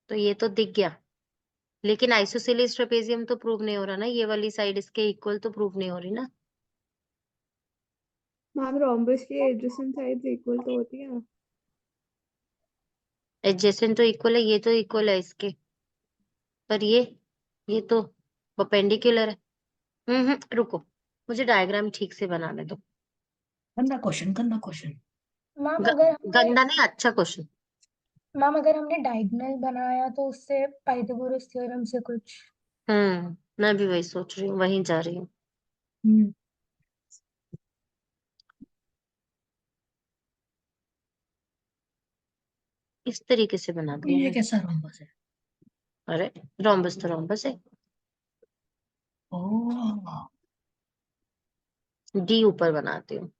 तो ये तो दिख गया। लेकिन आइसोसेलेस ट्रेपेजियम तो प्रूव नहीं हो रहा ना, ये वाली साइड इसके इक्वल तो प्रूव नहीं हो रही ना। Ma'am, rhombus की adjacent sides equal तो होती है. एडजेसेंट तो इक्वल है, ये तो इक्वल है इसके, पर ये तो परपेंडिकुलर है। रुको, मुझे डायग्राम ठीक से बनाने दो। गंदा क्वेश्चन, गंदा क्वेश्चन। मैम ग, अगर हमने गंदा नहीं, अच्छा क्वेश्चन। मैम अगर हमने डायगोनल बनाया तो उससे पाइथागोरस थ्योरम से कुछ। मैं भी वही सोच रही हूँ, वहीं जा रही हूँ। हम्म, इस तरीके से बना तो दिया ये मैंने। कैसा रोम्बस है? अरे रोम्बस तो रोम्बस है, ओह, डी ऊपर बनाती हूँ,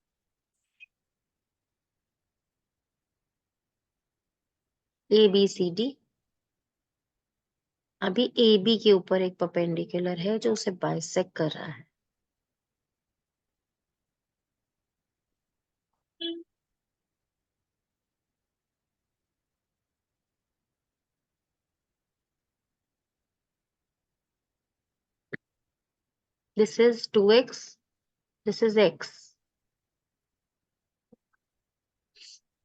ABCD। अभी AB के ऊपर एक परपेंडिकुलर है जो उसे बाइसेक्ट कर रहा है। This is 2x, this is x,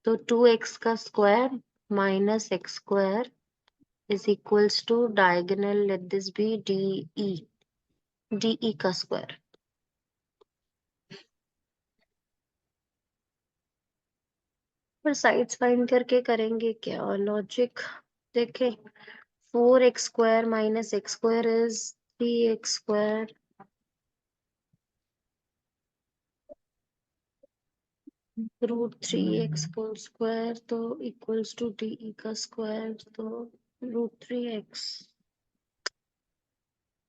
तो 2x का square minus x square is equals to diagonal, let this be DE का स्क्वायर। पर साइड्स फाइंड करके करेंगे क्या लॉजिक, देखे। 4x square minus x square is 3x square, √3x whole square तो इक्वल्स टू DE का स्क्वायर, तो √3x,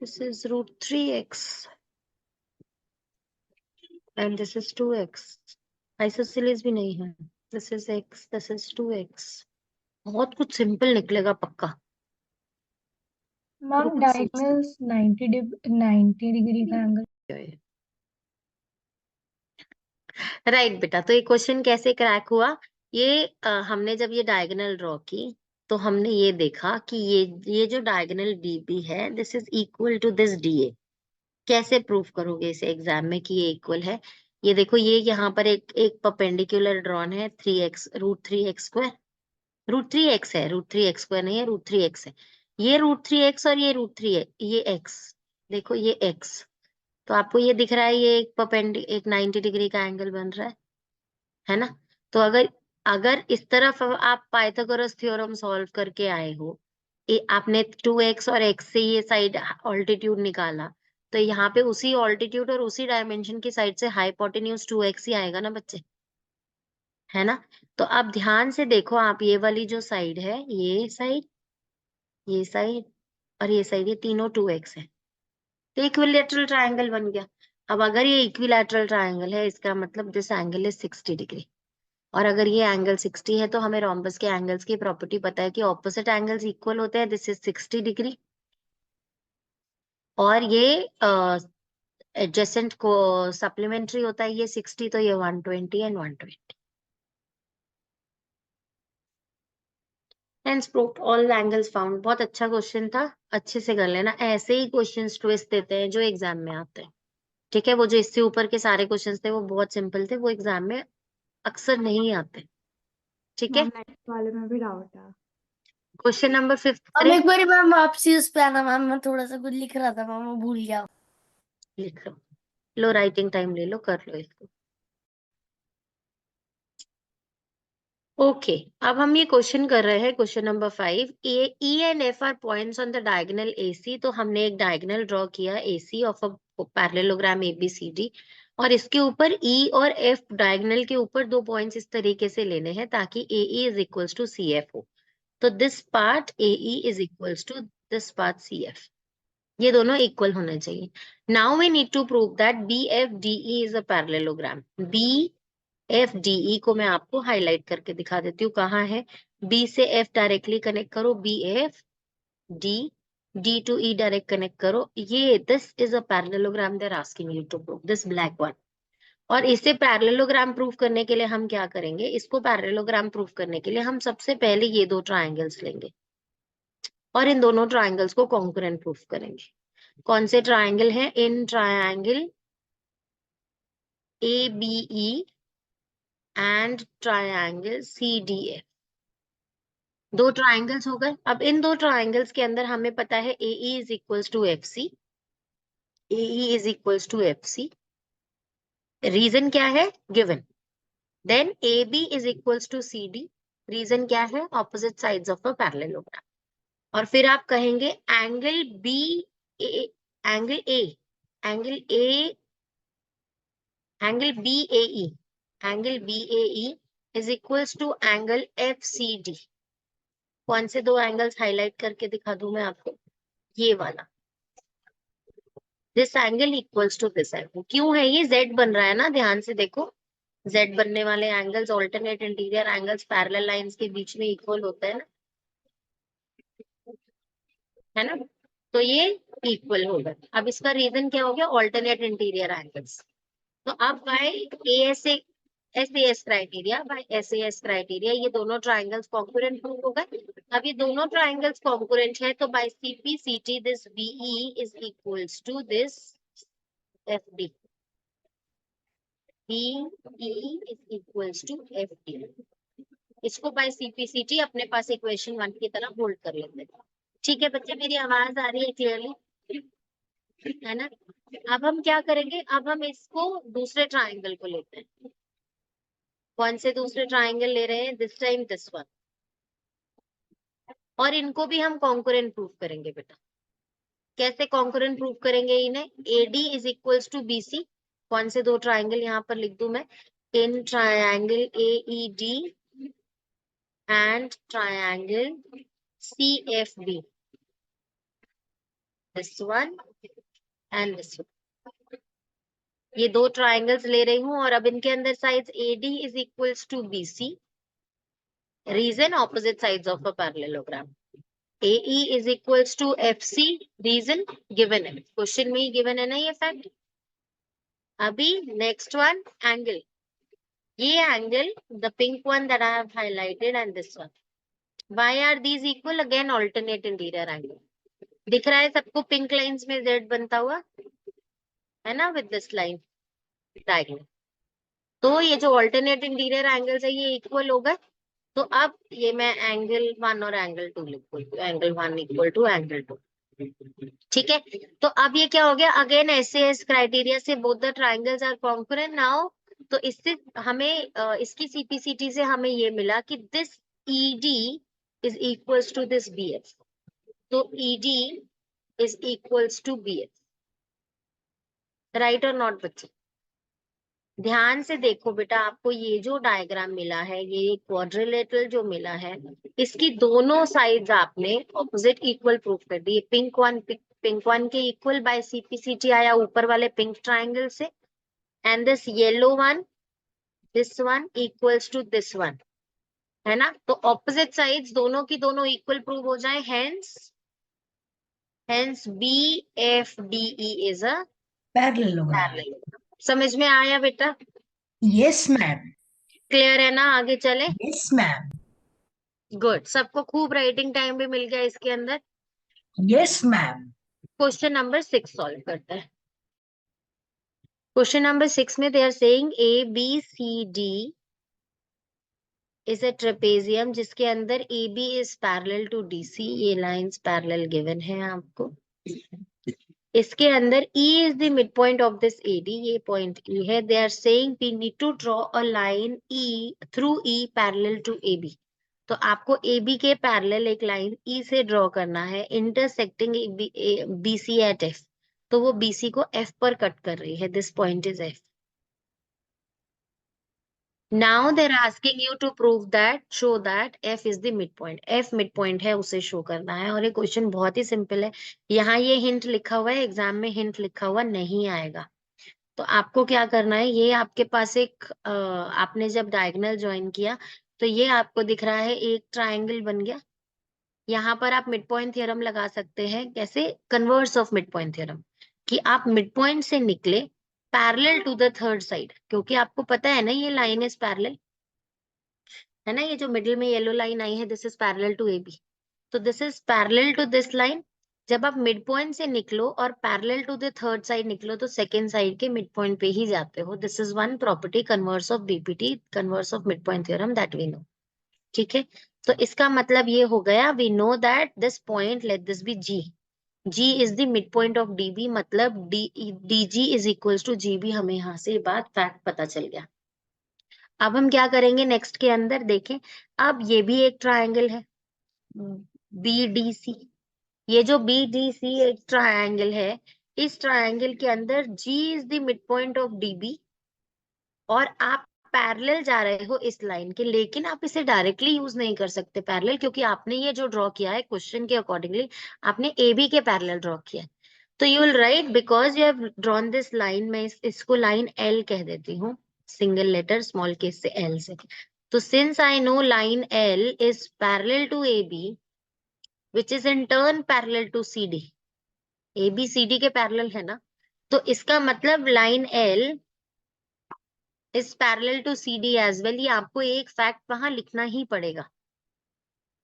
this is √3x, and this is 2x. Isosceles भी नहीं है. This is x, this is 2x. बहुत कुछ simple निकलेगा पक्का. मैम बहुत simple. डायगोनल्स 90 डिग्री का एंगल राइट बेटा. तो ये क्वेश्चन कैसे क्रैक हुआ? ये हमने जब ये डायगोनल ड्रॉ की तो हमने ये देखा कि ये जो डायगोनल DB है, this is equal to this DA. कैसे प्रूफ करोगे इसे एग्जाम में कि ये इक्वल है? ये देखो, ये यहाँ पर एक परपेंडिकुलर ड्रॉन है 3x √3x². √3x है, √3x² नहीं है, √3x है. ये √3x और ये √3 है, ये x. देखो ये x. तो आपको ये दिख रहा है, ये एक 90 डिग्री का एंगल बन रहा है ना? तो अगर इस तरफ आप पाइथागोरस थ्योरम सॉल्व करके आए हो, आपने 2x और x से ये साइड ऑल्टीट्यूड निकाला, तो यहाँ पे उसी ऑल्टीट्यूड और उसी डायमेंशन की साइड से हाइपोटेन्यूज 2x ही आएगा ना बच्चे, है ना? तो अब ध्यान से देखो, आप ये वाली जो साइड है, ये साइड और ये साइड, ये तीनों 2x है. तो इक्विलैटरल ट्रायंगल बन गया. अब अगर ये इक्विलैटरल ट्रायंगल है, इसका मतलब दिस एंगल इज 60 डिग्री. और अगर ये एंगल 60 है तो हमें रोम्बस के एंगल्स की प्रॉपर्टी पता है कि ऑपोजिट एंगल्स इक्वल होते हैं. This is 60 degree. और ये एडजेसेंट को सप्लीमेंट्री होता है, ये 60, तो ये 120 and 120. Hence proved all angles found. बहुत अच्छा क्वेश्चन था, अच्छे से कर लेना. ऐसे ही क्वेश्चंस ट्विस्ट देते हैं जो एग्जाम में आते हैं. ठीक है, वो जो इससे ऊपर के सारे क्वेश्चंस थे वो बहुत सिंपल थे, वो एग्जाम में अक्सर नहीं आते. ठीक है, मैम नेक्स्ट वाले में भी डाउट है. क्वेश्चन नंबर 5 अब करें. एक बार मैम वापसी उस पे आना मैम, मैं थोड़ा सा कुछ लिख रहा था मैम, मैं भूल गया. लिख लो, राइटिंग टाइम ले लो, कर लो इसको. ओके, अब हम ये क्वेश्चन कर रहे हैं, question number 5. E and F are points on the diagonal AC. तो हमने एक डायगोनल ड्रॉ किया AC of a parallelogram ABCD, और इसके ऊपर E और F डायगोनल के ऊपर 2 पॉइंट्स इस तरीके से लेने हैं ताकि AE is equals to CF हो. तो this part AE is equals to this part CF. ये दोनों इक्वल होने चाहिए. Now we need to prove that BFDE is a parallelogram. BFDE को मैं आपको हाईलाइट करके दिखा देती हूँ. कहाँ है? B से F डायरेक्टली कनेक्ट करो, BFD. D to E direct connect करो. ये this is a parallelogram they are asking you to prove, this black one. और इसे पैरेललोग्राम प्रूफ करने के लिए हम क्या करेंगे? इसको पैरेललोग्राम प्रूफ करने के लिए हम सबसे पहले ये 2 ट्राइंगल्स लेंगे और इन दोनों ट्राइंगल्स को कॉन्करेंट प्रूफ करेंगे. कौन से ट्राइंगल है? In triangle ABE and triangle CDF. 2 triangles हो गए. अब इन 2 ट्राइंगल्स के अंदर हमें पता है AE is equals to FC. AE is equals to FC. Reason क्या है? Given. Then AB is equals to CD. Reason क्या है? Opposite sides of a parallelogram. और फिर आप कहेंगे angle BAE is equals to angle FCD. कौन से 2 एंगल्स हाईलाइट करके दिखा दूं मैं आपको? ये वाला. This angle equals to this angle. क्यों है? ये Z बन रहा है ना, ध्यान से देखो. Z बनने वाले angles, alternate interior angles parallel lines के बीच में इक्वल होते हैं ना, है ना? तो ये इक्वल होगा. अब इसका रीजन क्या हो गया? Alternate interior angles. तो अब बाय SAS क्राइटेरिया ये दोनों ट्राइंगल्स कॉन्करेंट प्रूव हो गए. अब ये दोनों ट्राइंगल्स कॉन्करेंट है तो by CPCT this BE is equals to this FD. BE is equals to FD. इसको बाय CPCT अपने पास इक्वेशन 1 की तरह होल्ड कर लेते हैं. ठीक है बच्चे, मेरी आवाज आ रही है क्लियरली, है ना? अब हम क्या करेंगे? अब हम इसको दूसरे ट्राइंगल को लेते हैं. कौन से दूसरे ट्राइंगल ले रहे हैं? This time this one. और इनको भी हम कॉन्करेंट प्रूफ करेंगे बेटा. कैसे कॉन्करेंट प्रूफ करेंगे इन्हें? AD is equals to BC. कौन से 2 ट्राइंगल यहाँ पर लिख दूं मैं? In triangle AED and triangle CFB. This one and this one. ये दो ट्राइंगल्स ले रही हूँ और अब इनके अंदर sides AD is equals to BC, reason opposite sides of a parallelogram, AE is equals to FC, reason given है, क्वेश्चन में ही गिवन है ना ये फैक्ट। अभी नेक्स्ट वन एंगल, ये angle the pink one that I have highlighted and this one, why are these equal, again alternate interior angle, दिख रहा है सबको पिंक लाइंस में Z बनता हुआ है ना, विद दिस लाइन डायगोनल। तो ये जो ऑल्टरनेट इंटीरियर एंगल्स है ये इक्वल हो गए। तो अब ये मैं एंगल 1 और एंगल 2 लिखूँ, एंगल 1 इक्वल टू एंगल 2, ठीक है। तो अब ये क्या हो गया, अगेन SAS क्राइटेरिया से both the triangles are congruent now. तो इससे हमें इसकी CPCT से हमें ये मिला कि this ED is equals to this BF, तो ED is equals to BF, right और नॉट बच्चे? ध्यान से देखो बेटा, आपको ये जो डायग्राम मिला है, ये क्वाड्रिलेटरल जो मिला है, इसकी दोनों साइड्स आपने ऑपोजिट इक्वल प्रूफ कर दी। पिंक वन के इक्वल बाय CPCT आया ऊपर वाले पिंक ट्राइंगल से, and this yellow one, this one equals to this one, है ना। तो ऑपोजिट साइड्स दोनों की दोनों इक्वल प्रूव हो जाए, hence BFDE is a parallelogram. Parallelogram. समझ में आया बेटा? यस मैम, क्लियर है ना? आगे चले। यस मैम, गुड, सबको खूब राइटिंग टाइम भी मिल गया इसके अंदर। Yes ma'am. Question number 6 solve करते हैं। क्वेश्चन नंबर 6 में they are saying ABCD is a trapezium जिसके अंदर AB is parallel to DC, ये लाइंस पैरेलल गिवन है आपको। इसके अंदर E is the mid point of this AD, ये पॉइंट E है। They are saying we need to draw a line E through E parallel to AB। तो आपको AB के पैरेलल एक लाइन E से ड्रॉ करना है, इंटरसेक्टिंग BC एट F। तो वो BC को F पर कट कर रही है, this point is F। Now they are asking you to prove that, show that F is the mid point. F mid point है, उसे शो करना है। और ये क्वेश्चन बहुत ही सिंपल है, यहाँ ये हिंट लिखा हुआ है, एग्जाम में हिंट लिखा हुआ नहीं आएगा। तो आपको क्या करना है, ये आपके पास एक आपने जब डायगोनल ज्वाइन किया तो ये आपको दिख रहा है एक ट्राइंगल बन गया। यहाँ पर आप मिड पॉइंट थ्योरम लगा सकते हैं। कैसे? Converse of mid point theorem, कि आप मिड पॉइंट से निकले parallel to the third side, क्योंकि आपको पता है ना ये लाइन इज पैरेलल, है ना। ये जो मिडिल में येलो लाइन आई है, this is parallel to AB, तो this is parallel to this line. जब आप मिड पॉइंट से निकलो और parallel to the third side निकलो तो सेकंड साइड के मिड पॉइंट पे ही जाते हो। This is one property converse of BPT, converse of mid point theorem, that we know, ठीक है। तो इसका मतलब ये हो गया, we know that this point, let this B G is the mid point of DB, मतलब DG is equals to GB। हमें यहाँ से बात फैक्ट पता चल गया। अब हम क्या करेंगे नेक्स्ट के अंदर देखें। अब ये भी एक ट्राइंगल है BDC, ये जो BDC एक ट्राइंगल है, इस ट्राइंगल के अंदर G is the mid point of DB और आप पैरेलल जा रहे हो इस लाइन के, लेकिन आप इसे डायरेक्टली यूज नहीं कर सकते पैरेलल, क्योंकि आपने ये जो ड्रॉ किया है क्वेश्चन के अकॉर्डिंगली आपने AB के पैरेलल ड्रॉ किया है। तो you will write, because you have drawn this line, मैं इसको लाइन L कह देती हूँ, सिंगल लेटर स्मॉल केस से L से। तो since I know line L is parallel to AB which is in turn parallel to CD, AB CD के parallel है ना, तो इसका मतलब line L is parallel to CD as well. ये आपको एक फैक्ट वहां लिखना ही पड़ेगा,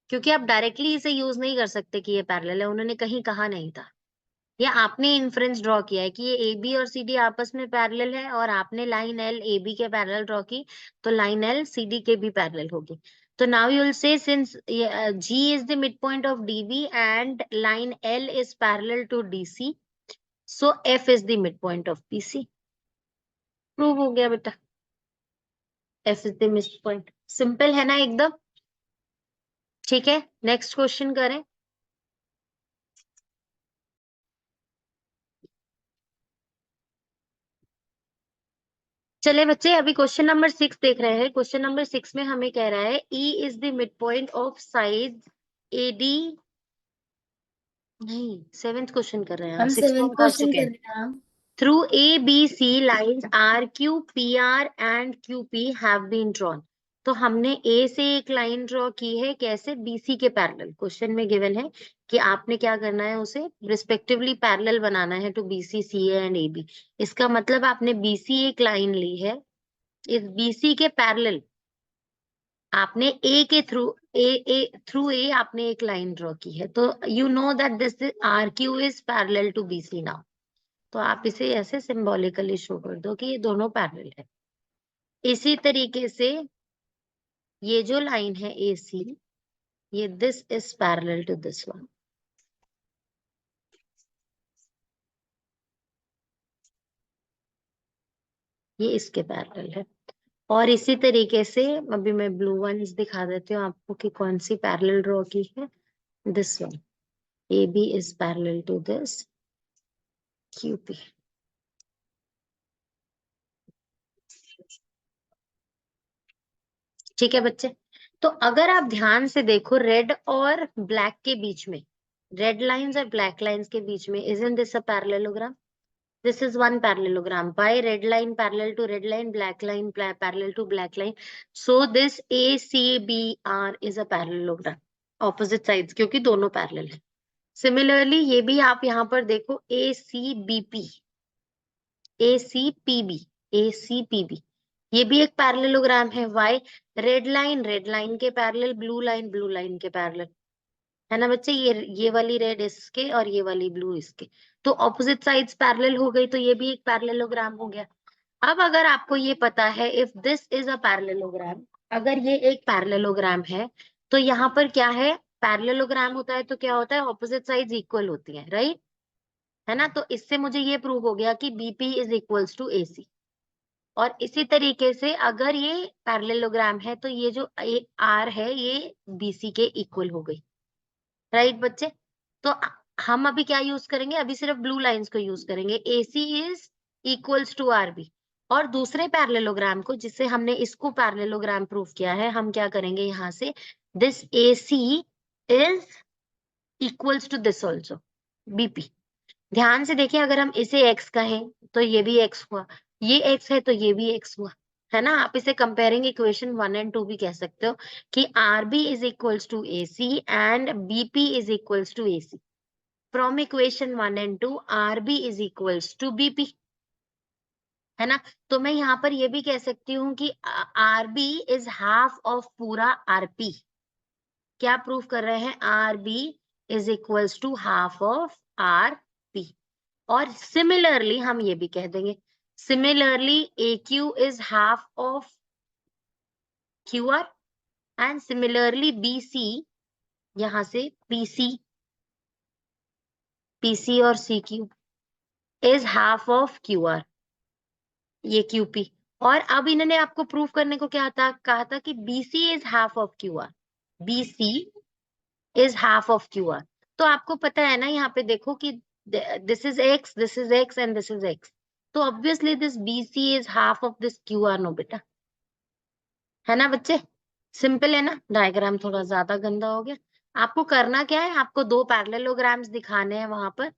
क्योंकि आप डायरेक्टली इसे यूज नहीं कर सकते कि ये पैरेलल है, उन्होंने कहीं कहा नहीं था। या आपने इन्फ्रेंस ड्रॉ किया है कि ये AB और CD आपस में पैरेलल है और आपने लाइन L AB के पैरेलल ड्रॉ की, तो लाइन L CD के भी पैरेलल होगी। So now you will say since G is the midpoint of DB and line L is parallel to DC, so F is the midpoint of BC. Prove हो गया बेटा, F is the midpoint. Simple है ना एकदम, ठीक है। Next question करें। चले बच्चे, अभी क्वेश्चन नंबर 6 देख रहे हैं। क्वेश्चन नंबर 6 में हमें कह रहा है E is the midpoint of sides AD, नहीं 7th क्वेश्चन कर रहे हैं, हम 6 सेवेंथ कर क्वेश्चन चुके कर हैं। रहे हैं हम। Through ABC lines RQ, PR and QP have been drawn. तो हमने A से एक लाइन ड्रॉ की है, कैसे? BC के पैरेलल। क्वेश्चन में गिवन है कि आपने क्या करना है, उसे रिस्पेक्टिवली पैरेलल बनाना है to BC, CA and AB। इसका मतलब आपने BC एक लाइन ली है, इस BC के पैरेलल आपने A के थ्रू A आपने एक लाइन ड्रॉ की है, तो you know that this RQ is parallel to BC now. तो आप इसे ऐसे सिंबॉलिकली शो कर दो कि ये दोनों पैरेलल है। इसी तरीके से ये जो लाइन है AC, ये this is parallel to this one. ये इसके पैरेलल है। और इसी तरीके से अभी मैं ब्लू वंस दिखा देती हूँ आपको कि कौन सी पैरेलल ड्रॉ की है। This one AB is parallel to this QP। ठीक है बच्चे। तो अगर आप ध्यान से देखो रेड और ब्लैक के बीच में, रेड लाइंस और ब्लैक लाइंस के बीच में, isn't this a parallelogram? This is one parallelogram. By red line parallel to red line, black line parallel to black line. So this ACBR is a parallelogram. Opposite sides, क्योंकि दोनों parallel है। Similarly ये भी आप यहाँ पर देखो ACBP, ACPB, ACPB, ये भी एक पैरेललोग्राम है। वाई? रेड लाइन के पैरेलल, ब्लू लाइन के पैरेलल, है ना बच्चे? ये वाली रेड इसके और ये वाली ब्लू इसके, तो ऑपोजिट साइड्स पैरेलल हो गई, तो ये भी एक पैरेललोग्राम हो गया। अब अगर आपको ये पता है if this is a parallelogram, अगर ये एक पैरेललोग्राम है तो यहाँ पर क्या है? पैरेललोग्राम होता है तो क्या होता है? ऑपोजिट साइड्स इक्वल होती है, राइट? है ना? तो इससे मुझे ये प्रूव हो गया कि BP is equals to AC। और इसी तरीके से अगर ये पैरेललोग्राम है तो ये जो R है ये BC के इक्वल हो गई, राइट बच्चे? तो हम अभी क्या यूज करेंगे? अभी सिर्फ ब्लू लाइंस को यूज करेंगे। AC is equals to RB। और दूसरे पैरेललोग्राम को, जिससे हमने इसको पैरेललोग्राम प्रूव किया है, हम क्या करेंगे यहाँ से? This AC is equals to this also BP। ध्यान से देखिए, अगर हम इसे x कहें तो ये भी x हुआ, ये x है तो ये भी x हुआ, है ना? आप इसे कंपेयरिंग इक्वेशन 1 एंड 2 भी कह सकते हो कि RB is equals to AC and BP is equals to AC। From equation 1 and 2 RB is equals to BP, है ना? तो मैं यहाँ पर ये भी कह सकती हूँ कि RB इज हाफ ऑफ पूरा RP। क्या प्रूफ कर रहे हैं? RB is equals to half of RP। और सिमिलरली हम ये भी कह देंगे, similarly AQ is half of QR and similarly BC, यहां से PC और CQ is half of QR, ये QP। और अब इन्होंने आपको प्रूव करने को क्या था? कहा था कि BC is half of QR, BC is half of QR। तो आपको पता है ना, यहाँ पे देखो कि this is X and this is X, तो obviously this BC is half of this QR, no बेटा, है ना बच्चे? सिंपल है ना? डायग्राम थोड़ा ज्यादा गंदा हो गया। आपको करना क्या है? आपको दो पैरेललोग्राम्स दिखाने हैं वहां पर,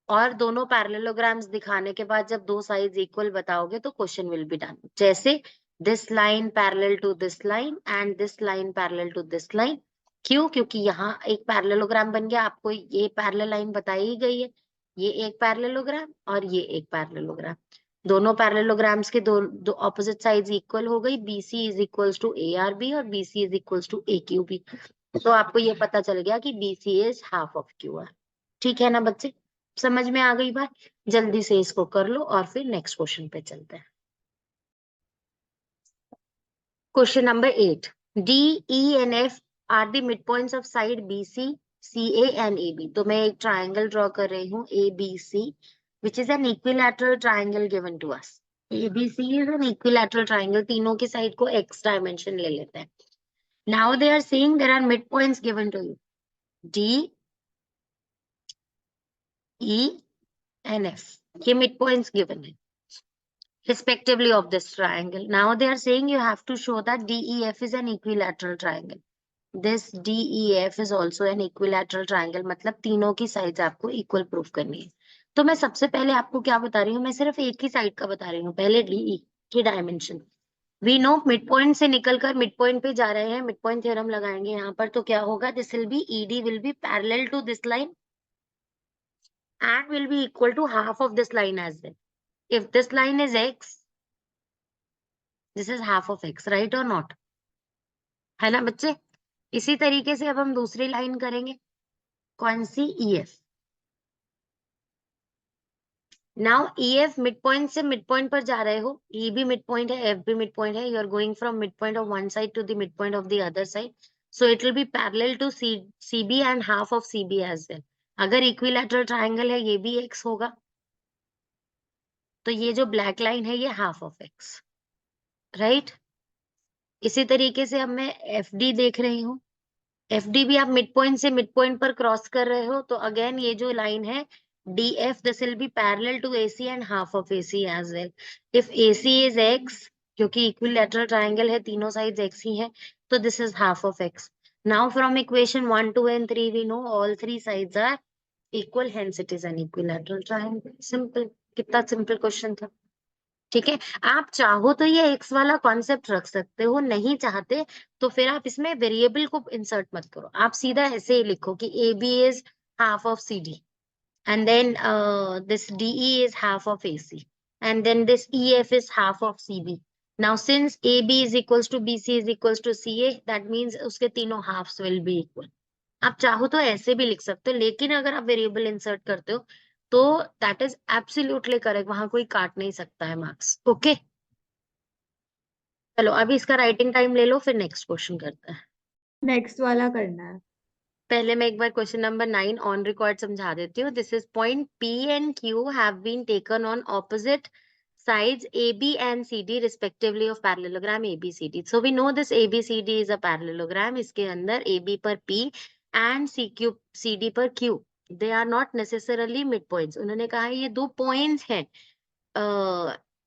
और दोनों पैरेललोग्राम्स दिखाने के बाद जब दो साइड्स इक्वल बताओगे तो क्वेश्चन विल बी डन। जैसे this line parallel to this line and this line parallel to this line. क्यों? क्योंकि यहाँ एक पैरेललोग्राम बन गया, आपको ये पैरेलल लाइन बताई ही गई है, ये एक पैरेललोग्राम और ये एक पैरेललोग्राम। दोनों पैरेललोग्राम्स के दो ऑपोजिट साइड्स इक्वल हो गई। BC is equals to ARB और BC is equals to AQB। तो आपको ये पता चल गया कि BC is half of QR। ठीक है ना बच्चे? समझ में आ गई बात? जल्दी से इसको कर लो और फिर नेक्स्ट क्वेश्चन पे चलते हैं। Question number 8, D, E and F are the midpoints of side BC, CA and AB। तो मैं एक ट्राइंगल ड्रॉ कर रही हूँ ABC, which is an equilateral triangle given to us। ABC is an equilateral triangle, तीनों की side को x dimension ले लेते हैं। Now they are saying there are midpoints given to you, D, E and F। ये midpoints given है respectively of this triangle। Now they are saying you have to show that DEF is an equilateral triangle। This DEF is also an equilateral triangle, मतलब तीनों की sides आपको equal proof करनी है। तो मैं सबसे पहले आपको क्या बता रही हूँ, मैं सिर्फ एक ही साइड का बता रही हूँ, पहले डी की dimension. We know mid point से निकलकर मिड पॉइंट पे जा रहे हैं, मिड पॉइंट थ्योरम लगाएंगे यहाँ पर, तो क्या होगा, this will be ED will be parallel to this line and will be equal to half of this line as well. If this line is x, this is half of x, right or not? है ना बच्चे? इसी तरीके से अब हम दूसरी line करेंगे, कौन सी, EF। Now EF mid point से मिड पॉइंट पर जा रहे हो, E भी मिड पॉइंट है, F भी मिड पॉइंट है, you are going from mid point of one side to the mid point of the other side, so it will be parallel to CB and half of CB as well. अगर equilateral triangle है, ये भी x होगा, तो ये जो black line है ये हाफ ऑफ x, राइट। इसी तरीके से अब मैं FD देख रही हूँ, FD भी आप मिड पॉइंट से मिड पॉइंट पर क्रॉस कर रहे हो, तो अगेन ये जो लाइन है DF, this will be parallel to AC and half of AC as well. If AC is x, क्योंकि इक्विलैटरल ट्राइंगल है, तीनों साइड्स x ही है, तो this is half of x। Now from equation 1, 2 and 3 we know all three sides are equal, hence it is an equilateral triangle. Simple, कितना simple question था। ठीक है, आप चाहो तो ये एक्स वाला कॉन्सेप्ट रख सकते हो, नहीं चाहते तो फिर आप इसमें वेरिएबल को इंसर्ट मत करो, आप सीधा ऐसे ही लिखो कि AB is half of CD and then this DE is half of AC and then this EF is half of CB. Now since AB is equals to BC is equals to CA, that means उसके तीनों halves will be equal. आप चाहो तो ऐसे भी लिख सकते हो, लेकिन अगर आप वेरिएबल इंसर्ट करते हो तो दैट इज एब्सोल्युटली करेक्ट, वहां कोई काट नहीं सकता है मार्क्स। ओके, चलो अभी इसका राइटिंग टाइम ले लो, फिर नेक्स्ट क्वेश्चन करते हैं। नेक्स्ट वाला करना है। पहले मैं एक बार क्वेश्चन नंबर 9 ऑन रिकॉर्ड समझा देती हूँ। This is point P and Q have been taken on opposite sides AB and CD respectively of parallelogram ABCD. So we know this ABCD is a parallelogram. इसके अंदर AB पर P and CD पर Q, they are not necessarily midpoints. उन्होंने कहा ये दो points हैं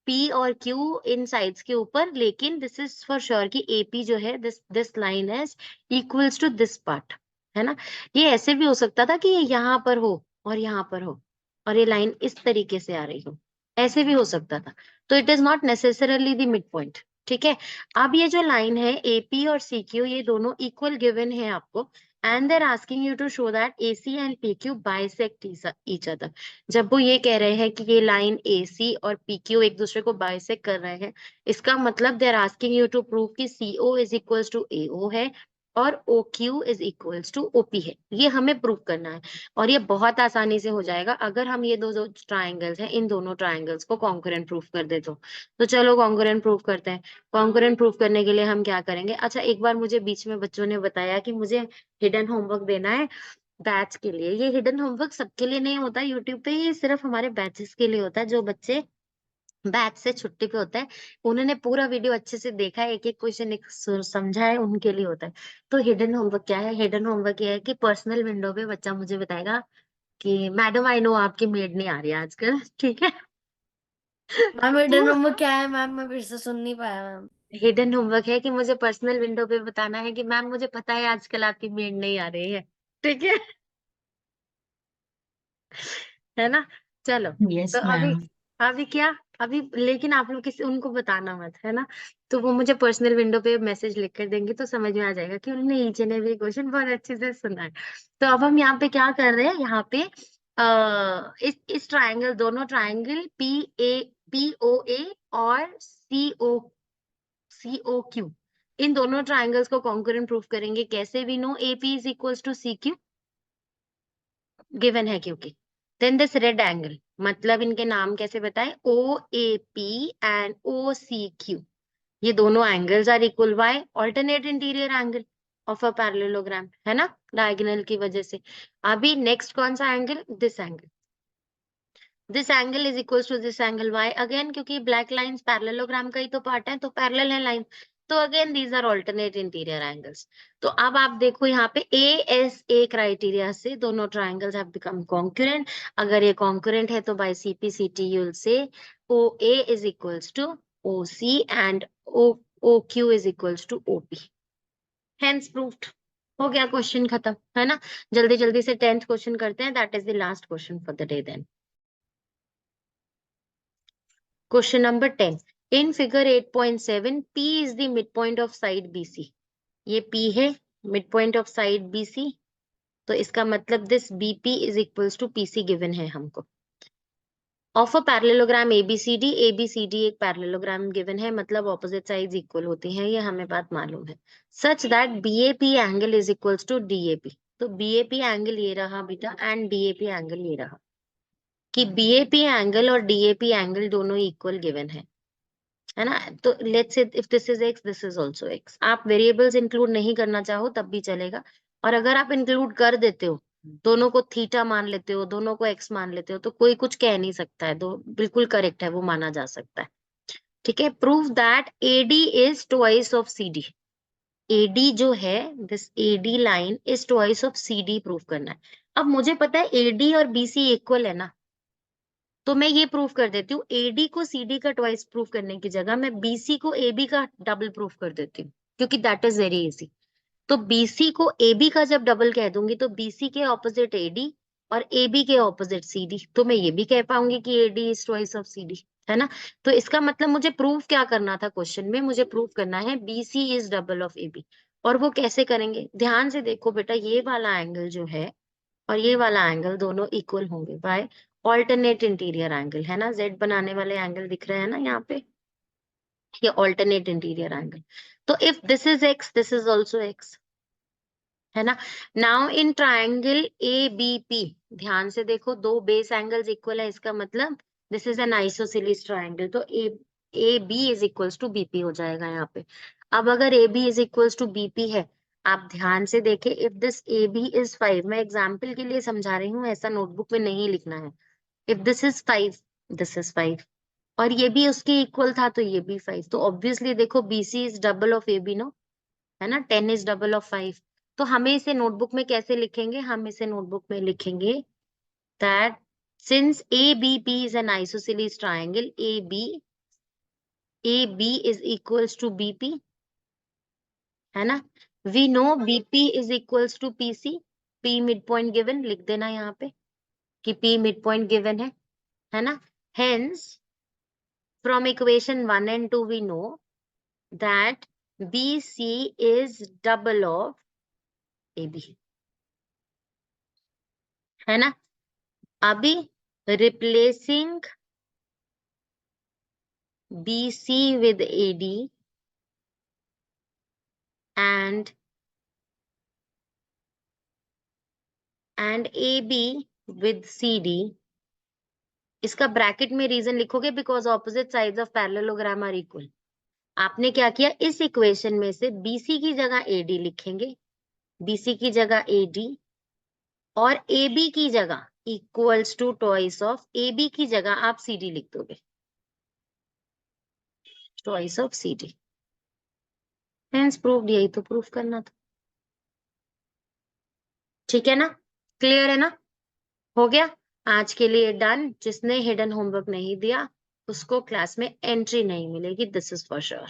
P और Q इन साइड्स के ऊपर, लेकिन दिस इज फॉर श्योर कि AP जो है this line is equals to this part, है ना। ये ऐसे भी हो सकता था कि ये यहाँ पर हो और यहाँ पर हो और ये लाइन इस तरीके से आ रही हो, ऐसे भी हो सकता था, तो it is not necessarily the mid point. ठीक है, अब ये जो लाइन है AP और CQ ये दोनों इक्वल गिवन है आपको, and they're asking you to show that AC and PQ bisect each other. जब वो ये कह रहे हैं कि ये लाइन AC और PQ एक दूसरे को बाइसेक्ट कर रहे हैं, इसका मतलब they are asking you to prove कि CO is equals to AO है और OQ is equals to OP है। ये हमें प्रूव करना है और ये बहुत आसानी से हो जाएगा अगर हम ये दो ट्राइंगल्स हैं, इन दोनों ट्राइंगल्स को कॉन्करेंट प्रूफ कर दे तो चलो कॉन्करेंट प्रूफ करते हैं। कॉन्करेंट प्रूफ करने के लिए हम क्या करेंगे, अच्छा एक बार मुझे बीच में बच्चों ने बताया कि मुझे हिडन होमवर्क देना है बैच के लिए। ये हिडन होमवर्क सबके लिए नहीं होता यूट्यूब पे, ये सिर्फ हमारे बैचेस के लिए होता है। जो बच्चे बैच से छुट्टी पे होता है, उन्होंने पूरा वीडियो अच्छे से देखा है, एक एक क्वेश्चन एक समझा है, उनके लिए होता है। तो हिडन होमवर्क क्या है, हिडन होमवर्क ये है कि पर्सनल विंडो पे बच्चा मुझे बताएगा कि मैडम आई नो आपकी मेड नहीं आ रही है आजकल, ठीक है। मैम हिडन होमवर्क क्या है मैम, मैं फिर से सुन नहीं पाया मैम। हिडन होमवर्क है कि मुझे पर्सनल विंडो पे बताना है कि मैम मुझे पता है आजकल आपकी मेड नहीं आ रही है, ठीक है, है ना। चलो यस तो मैम। अभी क्या, अभी लेकिन आप लोग किसी उनको बताना मत, है ना। तो वो मुझे पर्सनल विंडो पे मैसेज लिख कर देंगे तो समझ में आ जाएगा कि उन्होंने ईच एंड एवरी क्वेश्चन बहुत अच्छे से सुना है। तो अब हम यहाँ पे क्या कर रहे हैं, यहाँ पे इस ट्राइंगल, दोनों ट्राइंगल POA और COQ, इन दोनों ट्राइंगल्स को कॉन्करेंट प्रूफ करेंगे। कैसे, we know AP is equals to CQ given है, क्योंकि देन दिस रेड एंगल, मतलब इनके नाम कैसे बताएं, OAP एंड OCQ, ये दोनों angles are equal by alternate interior angle of a parallelogram, है ना, डायगोनल की वजह से। अभी नेक्स्ट कौन सा angle, this angle, this angle is equals to this angle, why again, क्योंकि ब्लैक लाइंस पैरेललोग्राम का ही तो पार्ट है, तो पैरेलल है लाइन, तो again these are alternate interior angles. तो अब आप देखो यहाँ पे ASA क्राइटेरिया से दोनों ट्राइंगल्स हैव बिकम कॉन्करेंट। अगर ये कॉन्करेंट है तो by CP/CT you will say OA is equals to OC and OQ is equals to OP, hence proved. हो गया, क्वेश्चन खत्म, है ना। जल्दी जल्दी से 10th क्वेश्चन करते हैं, that is the last question for the day then. Question number 10 in figure 8.7 P is the mid point of side BC। ये P है mid point of side BC, तो इसका मतलब this BP is equals to PC given है हमको। Of a parallelogram ABCD, ABCD एक parallelogram given है, मतलब ऑपोजिट साइड्स इक्वल होती हैं, ये हमें बात मालूम है। Such that BAP angle is equals to DAP, तो BAP एंगल ये रहा बेटा एंड DAP एंगल ये रहा, कि BAP एंगल और DAP एंगल दोनों इक्वल गिवन है ना। तो let's say if this is x, this is also x। आप वेरिएबल्स इंक्लूड नहीं करना चाहो तब भी चलेगा, और अगर आप इंक्लूड कर देते हो, दोनों को थीटा मान लेते हो, दोनों को x मान लेते हो, तो कोई कुछ कह नहीं सकता है, तो बिल्कुल करेक्ट है, वो माना जा सकता है। ठीक है, prove that AD is twice of CD। AD जो है, this AD line is twice of CD prove करना है। अब मुझे पता है AD और BC इक्वल है ना, तो मैं ये प्रूफ कर देती हूँ, AD को CD का ट्वाइस प्रूफ करने की जगह मैं BC को AB का डबल प्रूफ कर देती हूँ, क्योंकि दैट इज वेरी इजी। तो BC को AB का जब डबल कह दूंगी तो BC के ऑपोजिट AD और AB के ऑपोजिट CD, तो मैं ये भी कह पाऊंगी कि AD is twice of CD, है ना। तो इसका मतलब मुझे प्रूफ क्या करना था क्वेश्चन में, मुझे प्रूफ करना है BC is double of AB। और वो कैसे करेंगे, ध्यान से देखो बेटा, ये वाला एंगल जो है और ये वाला एंगल दोनों इक्वल होंगे बाय ऑल्टरनेट इंटीरियर एंगल, है ना। Z बनाने वाले एंगल दिख रहे हैं ना यहाँ पे, ये ऑल्टरनेट इंटीरियर एंगल। तो if this is x, this is also x, है ना। नाउ इन ट्राइंगल ABP, ध्यान से देखो, दो बेस एंगल्स इक्वल है, इसका मतलब this is an isosceles triangle, तो AB is equals to BP हो जाएगा यहाँ पे। अब अगर AB is equals to BP है, आप ध्यान से देखें, इफ दिस AB इज 5, मैं एग्जाम्पल के लिए समझा रही हूँ, ऐसा नोटबुक में नहीं लिखना है। If this is 5, this is 5, और ये भी उसके इक्वल था, तो ये भी 5, तो ऑब्वियसली देखो BC is double of AB, no, है ना। 10 इज डबल ऑफ 5, तो हमें इसे नोटबुक में कैसे लिखेंगे, हम इसे नोटबुक में लिखेंगे that since ABP is an isosceles triangle, AB is equals to BP, है ना। We know BP is equals to PC, P mid point given, लिख देना यहाँ पे कि P मिड पॉइंट गिवन है ना। Hence from equation 1 and 2 we know that BC is double of AB, है ना। अभी replacing BC with AD and AB with CD, इसका ब्रैकेट में रीजन लिखोगे because opposite sides of parallelogram are equal. आपने क्या किया, इस इक्वेशन में से BC की जगह AD लिखेंगे, BC की जगह AD, और AB की जगह equals to twice of AB की जगह आप CD लिख दोगे, twice of CD। Hence proved, यही तो प्रूफ करना था। ठीक है ना, क्लियर है ना, हो गया। आज के लिए डन। जिसने हिडन होमवर्क नहीं दिया उसको क्लास में एंट्री नहीं मिलेगी, दिस इज फॉर श्योर।